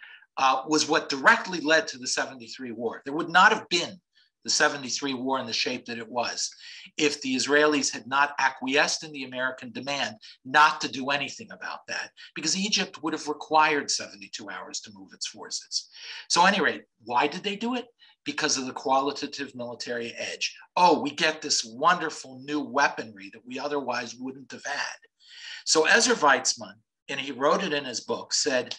was what directly led to the 73 war. There would not have been the 73 war in the shape that it was if the Israelis had not acquiesced in the American demand not to do anything about that, because Egypt would have required 72 hours to move its forces. So at any rate, why did they do it? Because of the qualitative military edge. Oh, we get this wonderful new weaponry that we otherwise wouldn't have had. So Ezra Weizmann, and he wrote it in his book, said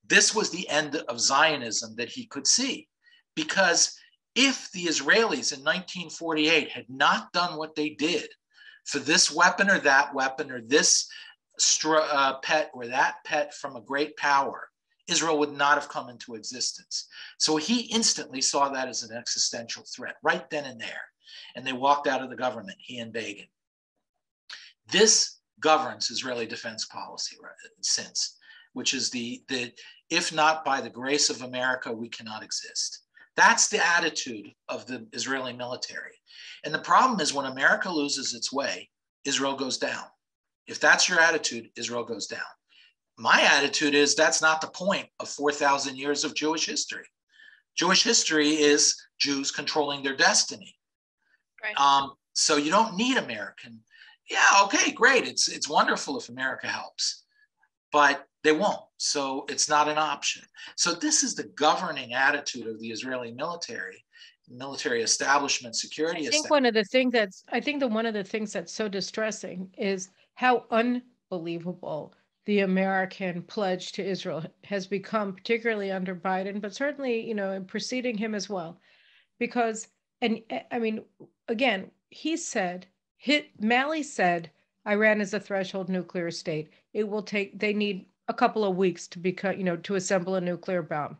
this was the end of Zionism that he could see. Because if the Israelis in 1948 had not done what they did for this weapon or that weapon, or this pet or that pet from a great power, Israel would not have come into existence. So he instantly saw that as an existential threat right then and there. And they walked out of the government, he and Begin. This governs Israeli defense policy since, which is the if not by the grace of America, we cannot exist. That's the attitude of the Israeli military. And the problem is when America loses its way, Israel goes down. If that's your attitude, Israel goes down. My attitude is that's not the point of 4,000 years of Jewish history. Jewish history is Jews controlling their destiny. Right. So you don't need American. Yeah, okay, great. It's wonderful if America helps, but they won't. So it's not an option. So this is the governing attitude of the Israeli military establishment, security establishment. One of the things that's so distressing is how unbelievable the American pledge to Israel has become, particularly under Biden, but certainly, preceding him as well. Because, and I mean, again, Malley said, Iran is a threshold nuclear state. They need a couple of weeks to become, to assemble a nuclear bomb.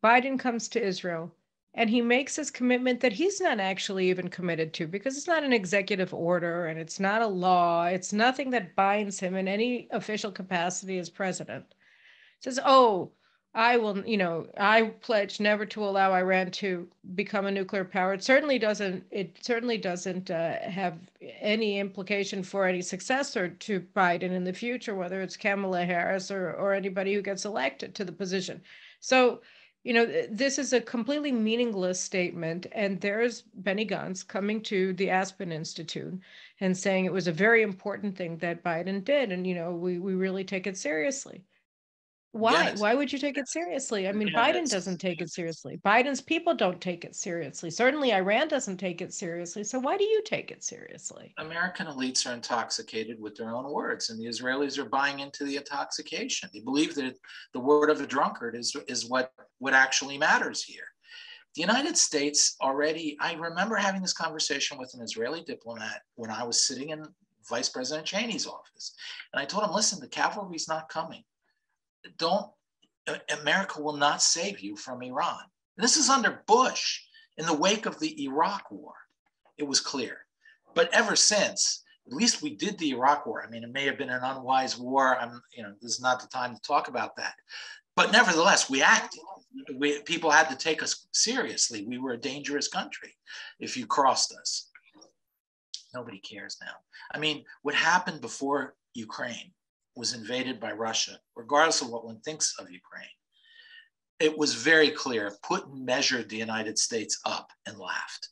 Biden comes to Israel and he makes his commitment that he's not actually even committed to, because it's not an executive order and it's not a law. It's nothing that binds him in any official capacity as president. It says, oh, I pledge never to allow Iran to become a nuclear power. It certainly doesn't have any implication for any successor to Biden in the future, whether it's Kamala Harris or anybody who gets elected to the position. So, this is a completely meaningless statement. And there's Benny Gantz coming to the Aspen Institute and saying it was a very important thing that Biden did. And, we really take it seriously. Why? Yes. Why would you take it seriously? I mean, Biden doesn't take it seriously. Biden's people don't take it seriously. Certainly Iran doesn't take it seriously. So why do you take it seriously? American elites are intoxicated with their own words, and the Israelis are buying into the intoxication. They believe that the word of a drunkard is what actually matters here. The United States already, I remember having this conversation with an Israeli diplomat when I was sitting in Vice President Cheney's office. And I told him, listen, the cavalry's not coming. America will not save you from Iran. And this is under Bush in the wake of the Iraq war. It was clear. But ever since, at least we did the Iraq war. I mean, it may have been an unwise war. This is not the time to talk about that. But nevertheless, we acted. People had to take us seriously. We were a dangerous country if you crossed us. Nobody cares now. I mean, what happened before Ukraine was invaded by Russia, regardless of what one thinks of Ukraine, it was very clear. Putin measured the United States up and laughed.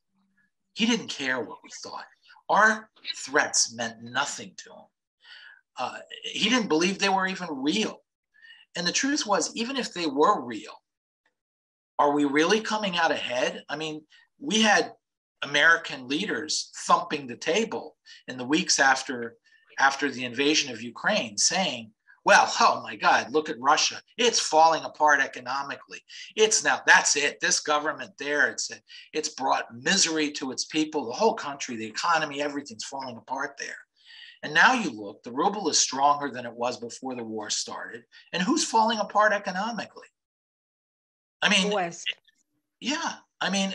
He didn't care what we thought. Our threats meant nothing to him. He didn't believe they were even real. And the truth was, even if they were real, are we really coming out ahead? I mean, we had American leaders thumping the table in the weeks after the invasion of Ukraine, saying, Well, oh my God, look at Russia. It's falling apart economically. It's now, that's it. This government there, it's brought misery to its people, the whole country, the economy, everything's falling apart there. And now you look, the ruble is stronger than it was before the war started. And who's falling apart economically? I mean, West. Yeah. I mean,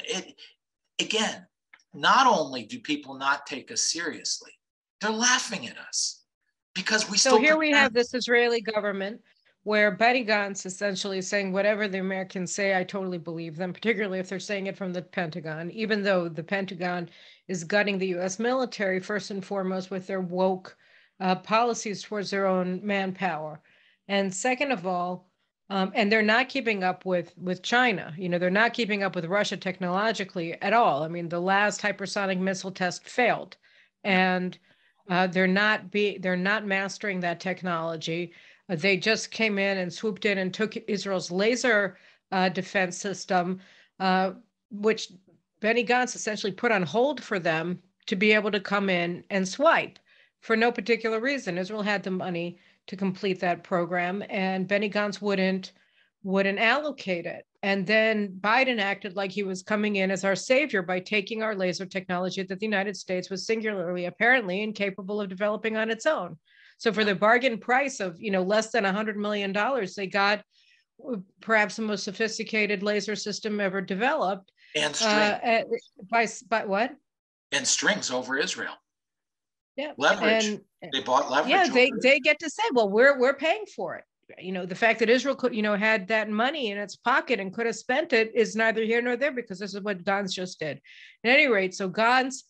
again, not only do people not take us seriously, they're laughing at us because we still. So here we have this Israeli government where Benny Gantz essentially is saying whatever the Americans say, I totally believe them, particularly if they're saying it from the Pentagon, even though the Pentagon is gutting the US military first and foremost with their woke policies towards their own manpower. And second of all, and they're not keeping up with China. You know, they're not keeping up with Russia technologically at all. I mean, the last hypersonic missile test failed, and they're not mastering that technology. They just came in and swooped in and took Israel's laser defense system, which Benny Gantz essentially put on hold for them to be able to come in and swipe for no particular reason. Israel had the money to complete that program, and Benny Gantz wouldn't allocate it. And then Biden acted like he was coming in as our savior by taking our laser technology that the United States was singularly, apparently, incapable of developing on its own. So for the bargain price of, less than $100 million, they got perhaps the most sophisticated laser system ever developed. And strings. By what? And strings over Israel. Yeah. Leverage. They bought leverage. Yeah, they get to say, well, we're paying for it. The fact that Israel could, had that money in its pocket and could have spent it is neither here nor there, because this is what Gantz just did. At any rate, so Gantz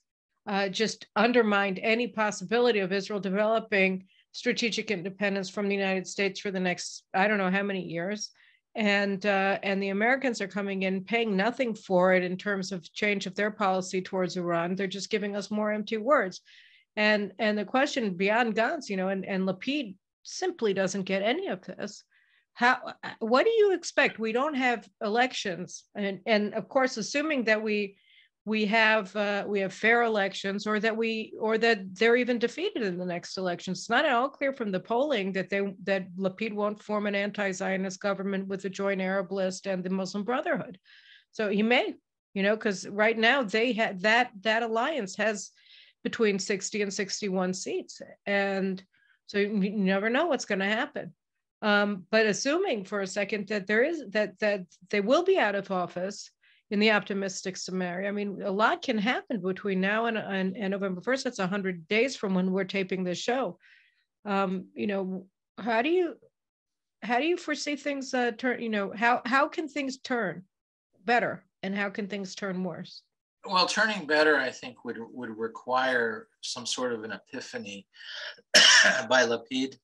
just undermined any possibility of Israel developing strategic independence from the United States for the next, I don't know how many years. And the Americans are coming in paying nothing for it in terms of change of their policy towards Iran. They're just giving us more empty words. And the question beyond Gantz, and Lapid simply doesn't get any of this. What do you expect? We don't have elections, and of course, assuming that we have fair elections, or that they're even defeated in the next election. It's not at all clear from the polling that Lapid won't form an anti-Zionist government with the Joint Arab List and the Muslim Brotherhood. So he may, because right now they had that alliance has between 60 and 61 seats. And so you never know what's going to happen. But assuming for a second that that they will be out of office in the optimistic scenario, I mean, a lot can happen between now and November 1st. That's 100 days from when we're taping this show. How do you foresee things turn? How can things turn better, and how can things turn worse? Well, turning better, I think, would require some sort of an epiphany by Lapid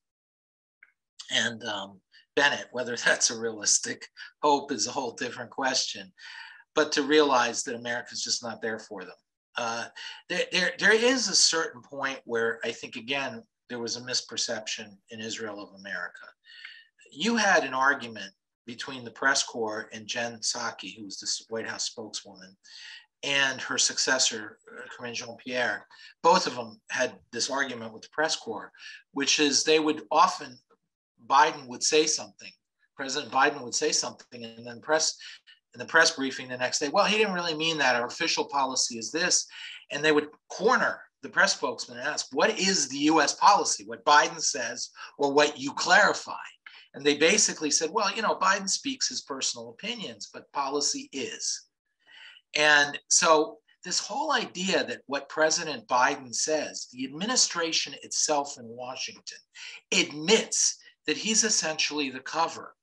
and Bennett. Whether that's a realistic hope is a whole different question. But to realize that America's just not there for them. There is a certain point where I think, again, there was a misperception in Israel of America. You had an argument between the press corps and Jen Psaki, who was the White House spokeswoman, and her successor, Karine Jean-Pierre. Both of them had this argument with the press corps, which is they would often, Biden would say something, President Biden would say something, and then in the press briefing the next day, well, he didn't really mean that. Our official policy is this. And they would corner the press spokesman and ask, what is the US policy? What Biden says, or what you clarify? And they basically said, well, Biden speaks his personal opinions, but policy is. And so this whole idea that what President Biden says, the administration itself in Washington admits that he's essentially the cover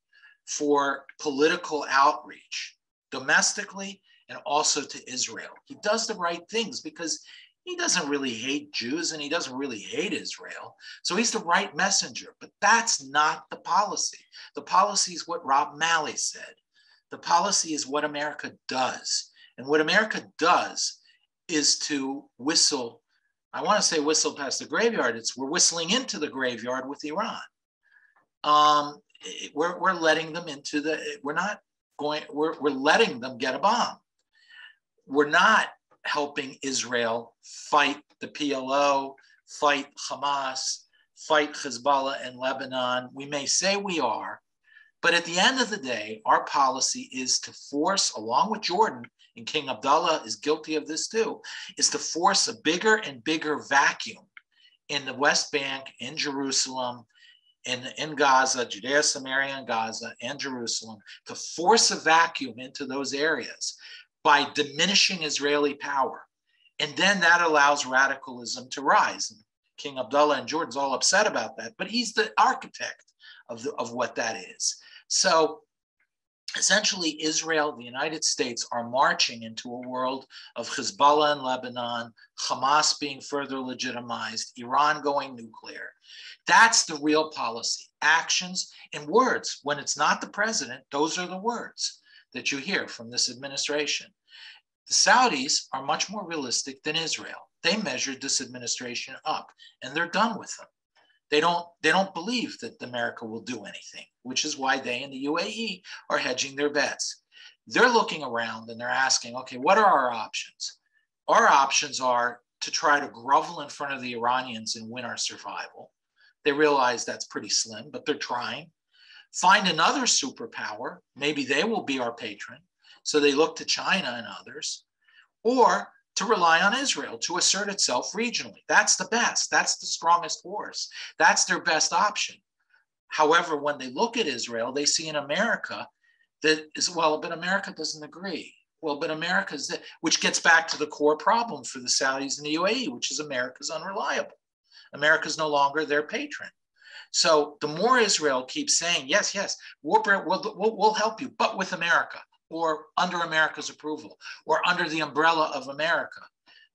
for political outreach domestically and also to Israel. He does the right things because he doesn't really hate Jews and he doesn't really hate Israel. So he's the right messenger, but that's not the policy. The policy is what Rob Malley said. The policy is what America does. And what America does is to whistle, I want to say whistle past the graveyard. We're whistling into the graveyard with Iran. We're letting them into we're letting them get a bomb. We're not helping Israel fight the PLO, fight Hamas, fight Hezbollah in Lebanon. We may say we are, but at the end of the day, our policy is to force, along with Jordan, and King Abdullah is guilty of this too, is to force a bigger and bigger vacuum in the West Bank, in Jerusalem, in Gaza, Judea, Samaria, and Gaza, and Jerusalem, to force a vacuum into those areas by diminishing Israeli power. And then that allows radicalism to rise. And King Abdullah in Jordan's all upset about that, but he's the architect of what that is. So essentially, Israel, the United States are marching into a world of Hezbollah in Lebanon, Hamas being further legitimized, Iran going nuclear. That's the real policy. Actions and words. When it's not the president, those are the words that you hear from this administration. The Saudis are much more realistic than Israel. They measured this administration up, and they're done with them. They don't believe that America will do anything, which is why they in the UAE are hedging their bets. They're looking around and they're asking, okay, what are our options? Our options are to try to grovel in front of the Iranians and win our survival. They realize that's pretty slim, but they're trying. Find another superpower. Maybe they will be our patron. So they look to China and others, or to rely on Israel to assert itself regionally. That's the best. That's the strongest force. That's their best option. However, when they look at Israel, they see in America that is, well, but America doesn't agree. Well, but America's, which gets back to the core problem for the Saudis and the UAE, which is America's unreliable. America's no longer their patron. So the more Israel keeps saying, yes, yes, we'll help you, but with America, or under America's approval, or under the umbrella of America,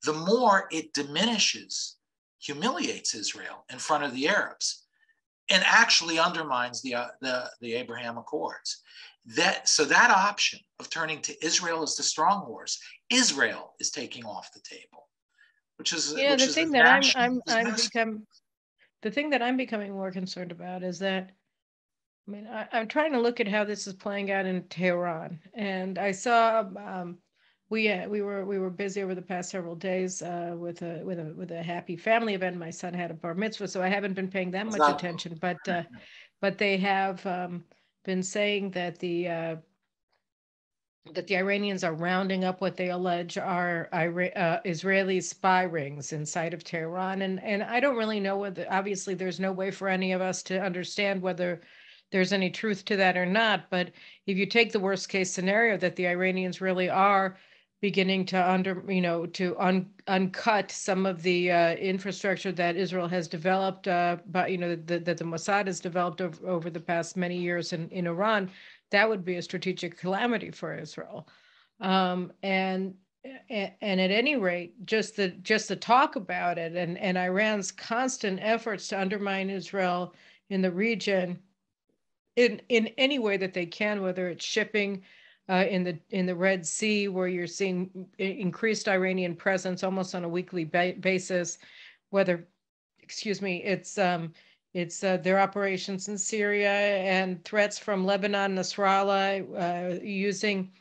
the more it diminishes, humiliates Israel in front of the Arabs, and actually undermines the Abraham Accords. So that option of turning to Israel as the strong horse, Israel is taking off the table, which is the thing that I'm becoming more concerned about is that, I mean, I'm trying to look at how this is playing out in Tehran, and I saw we were busy over the past several days with a happy family event. My son had a bar mitzvah, so I haven't been paying that much attention. But they have been saying that the Iranians are rounding up what they allege are Israeli spy rings inside of Tehran, and I don't really know whether. Obviously, there's no way for any of us to understand whether there's any truth to that or not. But if you take the worst case scenario that the Iranians really are beginning to uncut some of the infrastructure that Israel has developed, that the Mossad has developed over the past many years in Iran, that would be a strategic calamity for Israel. And at any rate, just the talk about it and Iran's constant efforts to undermine Israel in the region in any way that they can, whether it's shipping in the Red Sea, where you're seeing increased Iranian presence almost on a weekly basis, whether, it's their operations in Syria and threats from Lebanon, Nasrallah, using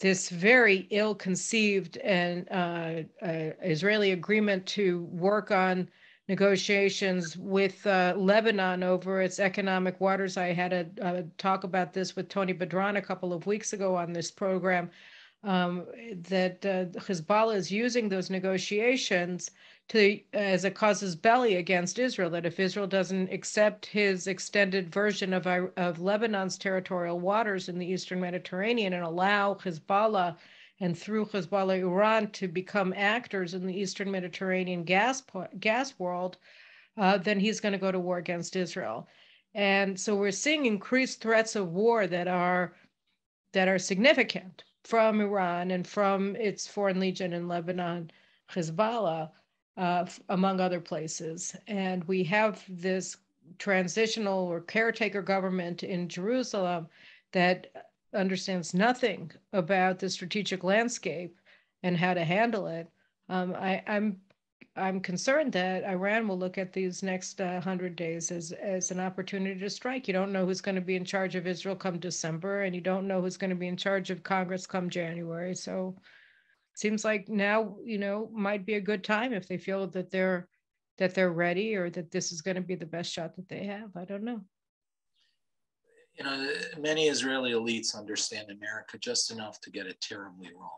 this very ill-conceived and Israeli agreement to work on negotiations with Lebanon over its economic waters. I had a talk about this with Tony Bedran a couple of weeks ago on this program, that Hezbollah is using those negotiations as a casus belli against Israel, that if Israel doesn't accept his extended version of Lebanon's territorial waters in the Eastern Mediterranean and allow Hezbollah and through Hezbollah, Iran to become actors in the Eastern Mediterranean gas world, then he's going to go to war against Israel. And so we're seeing increased threats of war that are significant from Iran and from its foreign legion in Lebanon, Hezbollah, among other places. And we have this transitional or caretaker government in Jerusalem that understands nothing about the strategic landscape and how to handle it. I'm concerned that Iran will look at these next 100 days as an opportunity to strike. You don't know who's going to be in charge of Israel come December, and you don't know who's going to be in charge of Congress come January. So it seems like now, might be a good time if they feel that they're that they're ready, or that this is going to be the best shot that they have? I don't know. You know, many Israeli elites understand America just enough to get it terribly wrong.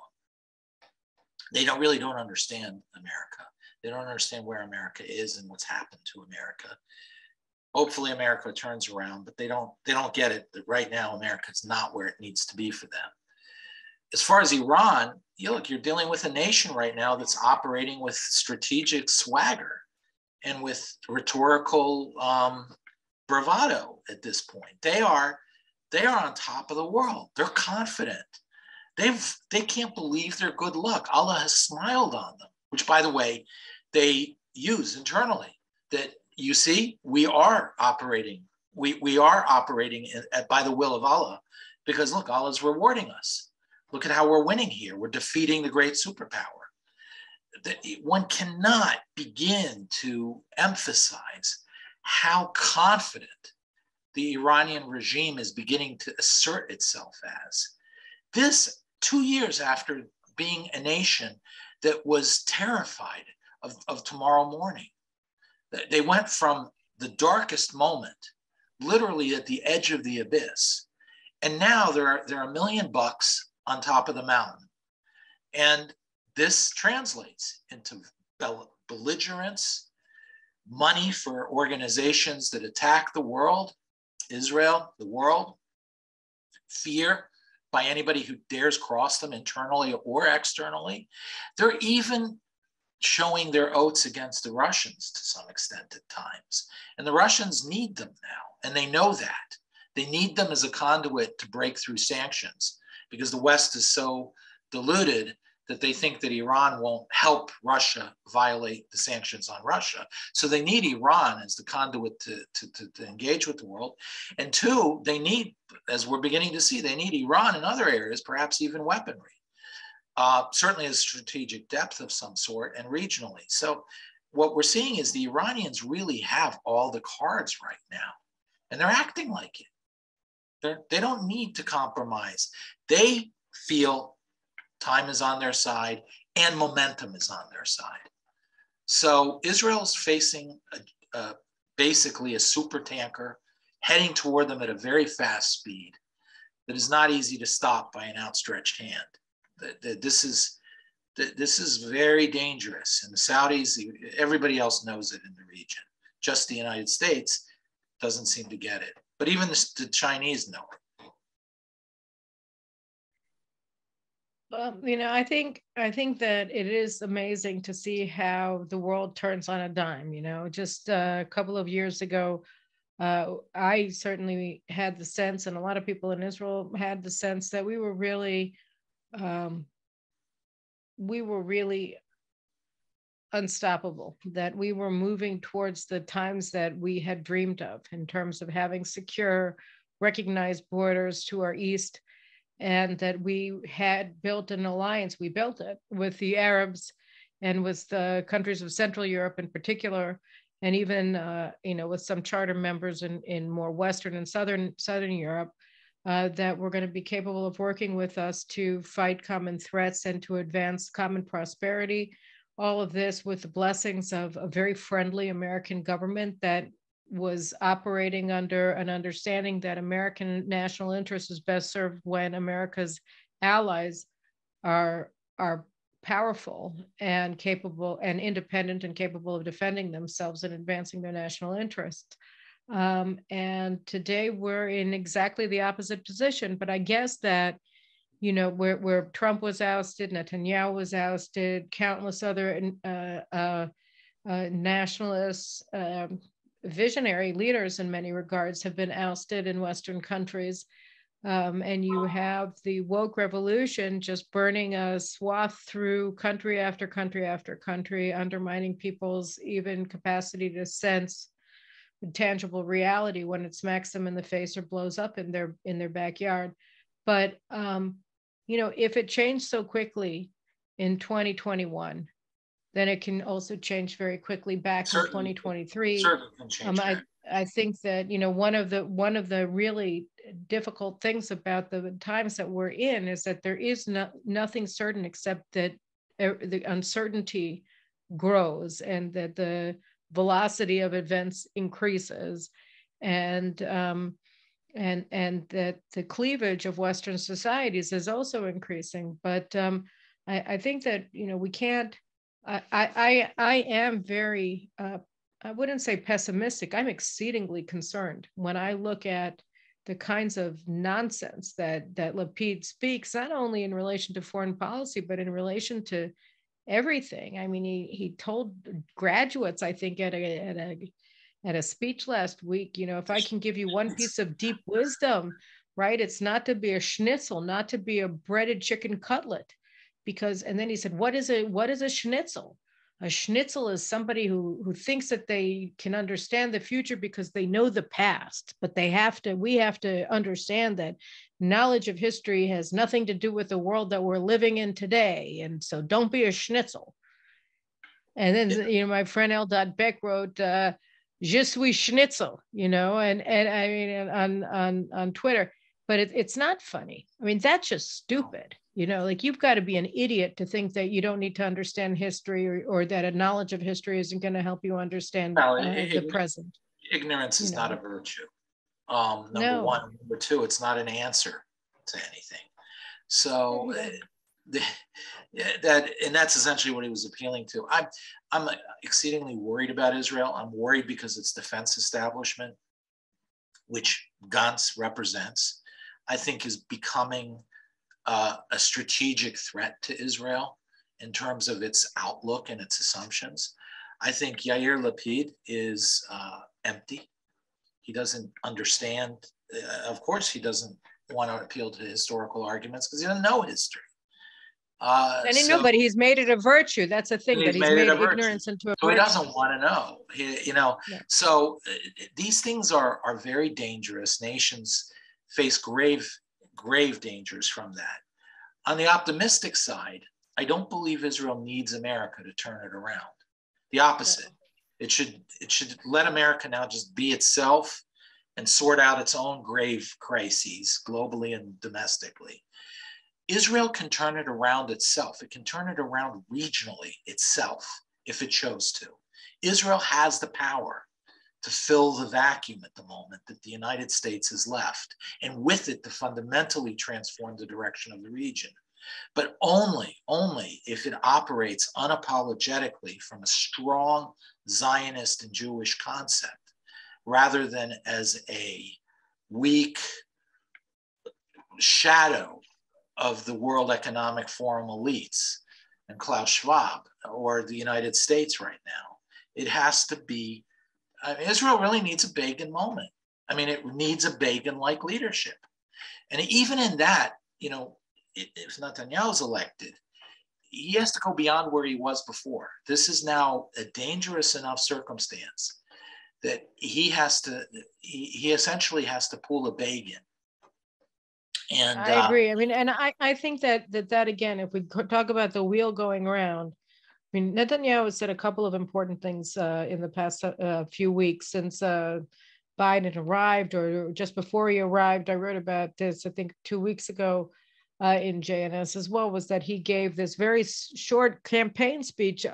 They don't understand America. They don't understand where America is and what's happened to America. Hopefully America turns around, but they don't get it that right now America's not where it needs to be for them. As far as Iran, you're dealing with a nation right now that's operating with strategic swagger and with rhetorical bravado at this point. They are on top of the world. They're confident. They can't believe their good luck. Allah has smiled on them, which, by the way, they use internally. That, you see, we are operating. We are operating by the will of Allah, because look, Allah is rewarding us. Look at how we're winning here. We're defeating the great superpower. One cannot begin to emphasize how confident the Iranian regime is beginning to assert itself as. This 2 years after being a nation that was terrified of tomorrow morning. They went from the darkest moment, literally at the edge of the abyss, and now they're $1 million on top of the mountain. And this translates into belligerence, money for organizations that attack the world, Israel, the world, fear by anybody who dares cross them internally or externally. They're even showing their oats against the Russians to some extent at times. And the Russians need them now, and they know that. They need them as a conduit to break through sanctions, because the West is so deluded that they think that Iran won't help Russia violate the sanctions on Russia. So they need Iran as the conduit to engage with the world. And two, they need, as we're beginning to see, they need Iran in other areas, perhaps even weaponry, certainly a strategic depth of some sort, and regionally. So what we're seeing is the Iranians really have all the cards right now, and they're acting like it. They don't need to compromise. They feel time is on their side and momentum is on their side. So Israel's facing basically a super tanker heading toward them at a very fast speed that is not easy to stop by an outstretched hand. This is very dangerous. And the Saudis, everybody else knows it in the region. Just the United States doesn't seem to get it. But even the Chinese know it. You know, I think that it is amazing to see how the world turns on a dime. You know, just a couple of years ago, I certainly had the sense, and a lot of people in Israel had the sense, that we were really unstoppable, that we were moving towards the times that we had dreamed of in terms of having secure, recognized borders to our east, and that we had built an alliance. We built it with the Arabs and with the countries of Central Europe in particular, and even with some charter members in more Western and Southern Europe, that were going to be capable of working with us to fight common threats and to advance common prosperity. All of this with the blessings of a very friendly American government that was operating under an understanding that American national interest is best served when America's allies are powerful and capable and independent and capable of defending themselves and advancing their national interests. And today we're in exactly the opposite position. But I guess that, you know, where Trump was ousted, Netanyahu was ousted, countless other nationalists, visionary leaders in many regards have been ousted in Western countries. And you have the woke revolution just burning a swath through country after country after country, undermining people's even capacity to sense tangible reality when it smacks them in the face or blows up in their backyard. But if it changed so quickly in 2021, then it can also change very quickly back in 2023. I think that one of the really difficult things about the times that we're in is that there is nothing certain except that the uncertainty grows, and that the velocity of events increases, and that the cleavage of Western societies is also increasing. But I think that, we can't. I am very. I wouldn't say pessimistic. I'm exceedingly concerned when I look at the kinds of nonsense that Lapid speaks, not only in relation to foreign policy, but in relation to everything. I mean, he told graduates, I think, at a speech last week, if I can give you one piece of deep wisdom, right, it's not to be a schnitzel, not to be a breaded chicken cutlet, because, and then he said, what is a schnitzel? A schnitzel is somebody who thinks that they can understand the future because they know the past, but we have to understand that knowledge of history has nothing to do with the world that we're living in today. And so don't be a schnitzel. And then, my friend L. Beck wrote, Je suis schnitzel, and I mean, on Twitter, but it's not funny. I mean, that's just stupid. Like, you've got to be an idiot to think that you don't need to understand history, or that a knowledge of history isn't going to help you understand the present. Ignorance is not a virtue. Number one. Number two, it's not an answer to anything. So that's essentially what he was appealing to. I'm exceedingly worried about Israel. I'm worried because its defense establishment, which Gantz represents, I think is becoming a strategic threat to Israel in terms of its outlook and its assumptions. I think Yair Lapid is empty. He doesn't understand. Of course, he doesn't want to appeal to historical arguments because he doesn't know history. But he's made it a virtue. That's the thing, that he's made ignorance into a virtue. So he doesn't want to know. So these things are very dangerous. Nations face grave dangers from that. On the optimistic side, I don't believe Israel needs America to turn it around. The opposite. It should let America now just be itself and sort out its own grave crises globally and domestically. Israel can turn it around itself. It can turn it around regionally itself if it chose to. Israel has the power to fill the vacuum at the moment that the United States has left, and with it to fundamentally transform the direction of the region. But only if it operates unapologetically from a strong Zionist and Jewish concept, rather than as a weak shadow of the World Economic Forum elites and Klaus Schwab or the United States right now. It has to be, Israel really needs a Begin moment. I mean, it needs a Begin-like leadership. And even in that, if Netanyahu's elected, he has to go beyond where he was before. This is now a dangerous enough circumstance that he essentially has to pull a Begin. And I agree. I mean, and I think that again, if we talk about the wheel going around, I mean, Netanyahu has said a couple of important things in the past few weeks since Biden arrived, or just before he arrived. I wrote about this, I think 2 weeks ago in JNS as well, was that he gave this very short campaign speech,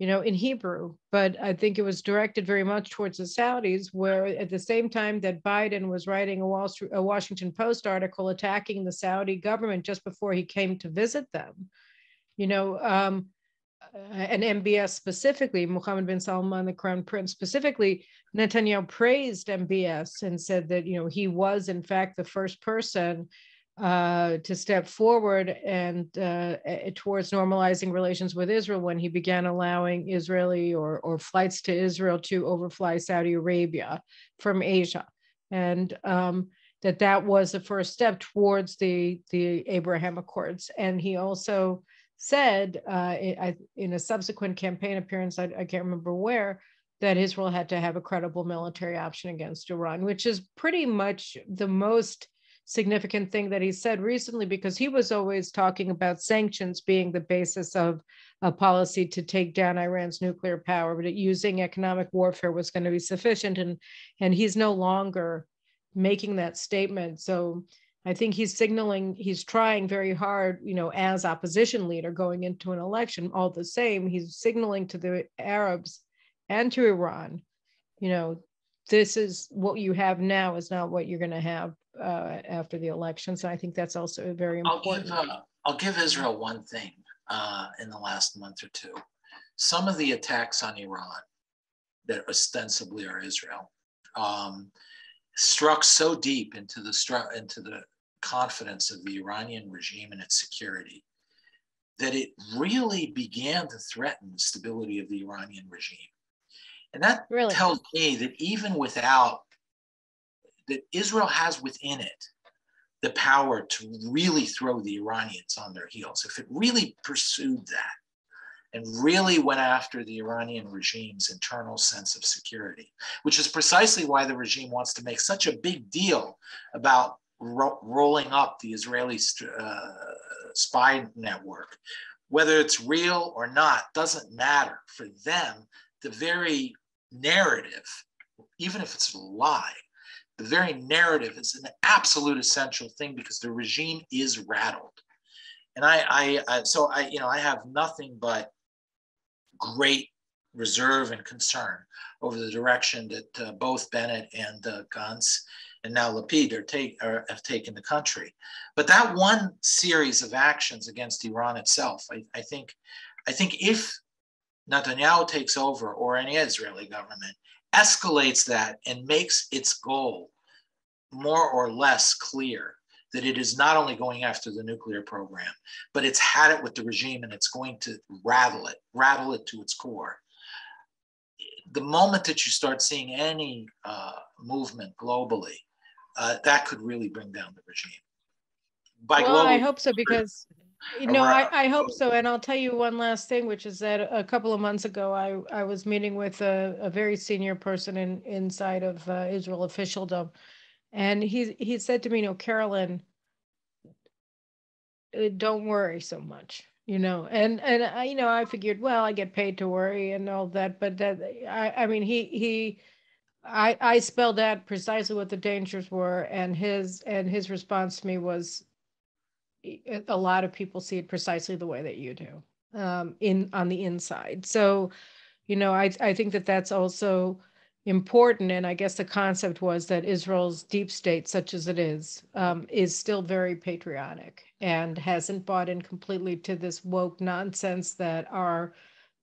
in Hebrew, but I think it was directed very much towards the Saudis, where at the same time that Biden was writing a Washington Post article attacking the Saudi government just before he came to visit them, and MBS specifically, Mohammed bin Salman, the Crown Prince specifically, Netanyahu praised MBS and said that, he was in fact the first person to step forward and towards normalizing relations with Israel when he began allowing Israeli or flights to Israel to overfly Saudi Arabia from Asia. And that was the first step towards the Abraham Accords. And he also said in a subsequent campaign appearance, I can't remember where, that Israel had to have a credible military option against Iran, which is pretty much the most significant thing that he said recently, because he was always talking about sanctions being the basis of a policy to take down Iran's nuclear power, but using economic warfare was going to be sufficient. And he's no longer making that statement. So I think he's signaling, he's trying very hard, as opposition leader going into an election. All the same, he's signaling to the Arabs and to Iran, you know, this is what you have now is not what you're going to have after the elections. And I think that's also very important. I'll give Israel one thing in the last month or two. Some of the attacks on Iran that ostensibly are Israel struck so deep into the confidence of the Iranian regime and its security that it really began to threaten the stability of the Iranian regime. And that Really? tells me that even without, that Israel has within it the power to really throw the Iranians on their heels. If it really pursued that and really went after the Iranian regime's internal sense of security, which is precisely why the regime wants to make such a big deal about rolling up the Israeli spy network. Whether it's real or not doesn't matter. For them, the very narrative, even if it's a lie, the very narrative is an absolute essential thing because the regime is rattled. And I have nothing but great reserve and concern over the direction that both Bennett and Gantz and now Lapid have taken the country. But that one series of actions against Iran itself, I think if Netanyahu takes over or any Israeli government escalates that and makes its goal more or less clear, that it is not only going after the nuclear program, but it's had it with the regime and it's going to rattle it to its core. The moment that you start seeing any movement globally, that could really bring down the regime. I hope so, because I hope so. And I'll tell you one last thing, which is that a couple of months ago, I was meeting with a very senior person inside of Israel officialdom. And he said to me, Caroline, don't worry so much, and I figured, well, I get paid to worry and all that, but I spelled out precisely what the dangers were, and his response to me was, a lot of people see it precisely the way that you do, on the inside. So, I think that that's also important. And I guess the concept was that Israel's deep state, such as it is still very patriotic and hasn't bought in completely to this woke nonsense that our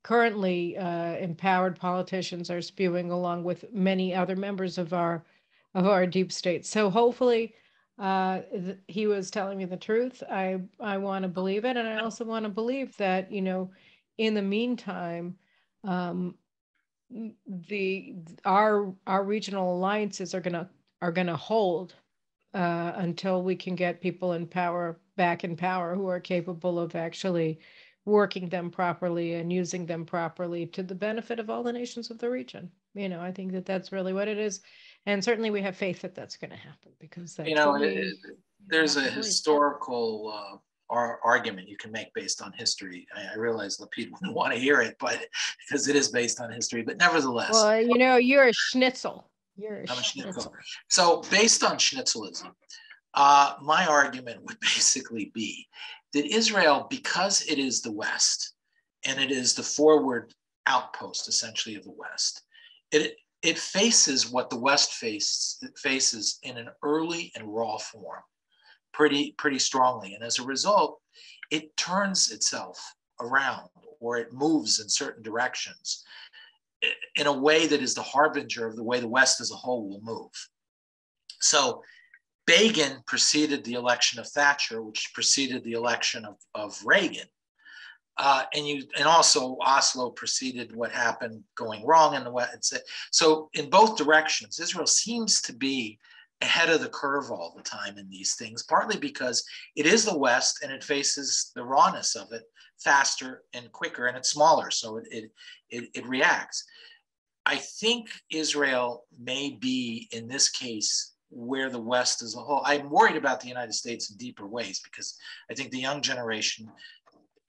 currently empowered politicians are spewing, along with many other members of our deep state. So hopefully he was telling me the truth. I want to believe it. And I also want to believe that, in the meantime, our regional alliances are gonna hold until we can get people back in power, who are capable of actually working them properly and using them properly to the benefit of all the nations of the region. I think that that's really what it is, and certainly we have faith that that's going to happen, because that's there's a historical argument you can make based on history. I realize Lapid wouldn't want to hear it, but because it is based on history, but nevertheless. Well, you're a schnitzel. I'm a schnitzel. So based on schnitzelism, my argument would basically be that Israel, because it is the West and it is the forward outpost essentially of the West, it faces what the West faces in an early and raw form pretty strongly. And as a result, it turns itself around, or it moves in certain directions in a way that is the harbinger of the way the West as a whole will move. So Begin preceded the election of Thatcher, which preceded the election of Reagan. And also Oslo preceded what happened going wrong in the West. So in both directions, Israel seems to be ahead of the curve all the time in these things, partly because it is the West and it faces the rawness of it faster and quicker, and it's smaller, so it reacts. I think Israel may be, in this case, where the West as a whole. I'm worried about the United States in deeper ways, because I think the young generation,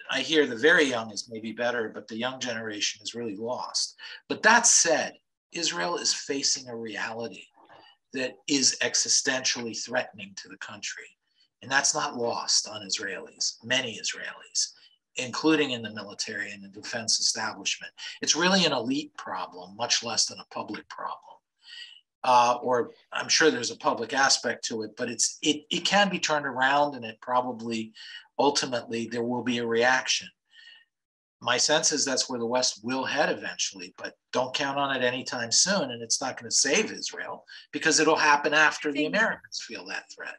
I hear the very young is maybe better, but the young generation is really lost. But that said, Israel is facing a reality that is existentially threatening to the country. And that's not lost on Israelis, many Israelis. including in the military and the defense establishment. It's really an elite problem, much less than a public problem. Or I'm sure there's a public aspect to it, but it can be turned around, and it probably ultimately there will be a reaction. My sense is that's where the West will head eventually, but don't count on it anytime soon. And it's not going to save Israel, because it'll happen after the Americans feel that threat.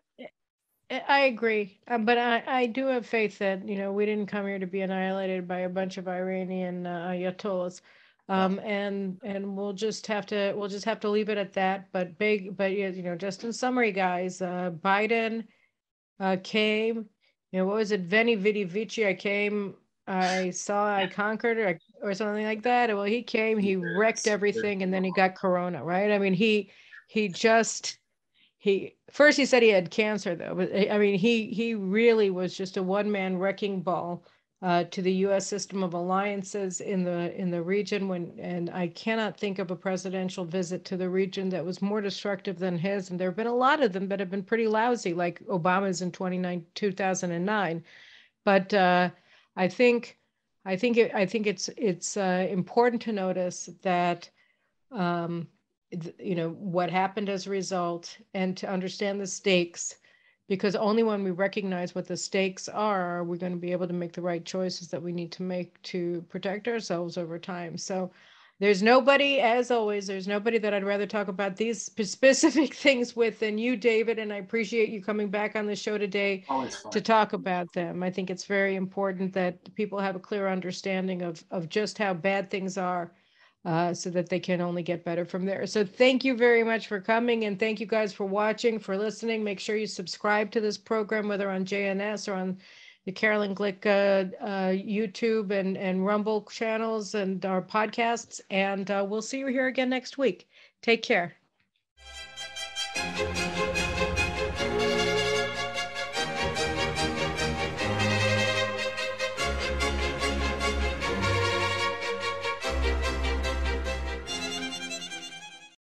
I agree, but I do have faith that, you know, we didn't come here to be annihilated by a bunch of Iranian ayatollahs, and we'll just have to leave it at that. But you know, just in summary, guys, Biden came. You know, what was it? Veni Vidi Vici. I came. I saw. I conquered, or something like that. Well, he came. He wrecked everything, and then he got corona. Right? I mean, he just. He first he said he had cancer, though, but I mean he really was just a one-man wrecking ball to the U.S. system of alliances in the region. And I cannot think of a presidential visit to the region that was more destructive than his. And there have been a lot of them that have been pretty lousy, like Obama's in 2009. But I think it's important to notice that. You know, what happened as a result, and to understand the stakes, because only when we recognize what the stakes are we going to be able to make the right choices that we need to make to protect ourselves over time. So there's nobody, as always, there's nobody that I'd rather talk about these specific things with than you, David, and I appreciate you coming back on the show today to talk about them. I think it's very important that people have a clear understanding of just how bad things are, so that they can only get better from there. So thank you very much for coming, and thank you guys for watching, for listening. Make sure you subscribe to this program, whether on JNS or on the Caroline Glick YouTube and Rumble channels and our podcasts. And we'll see you here again next week. Take care.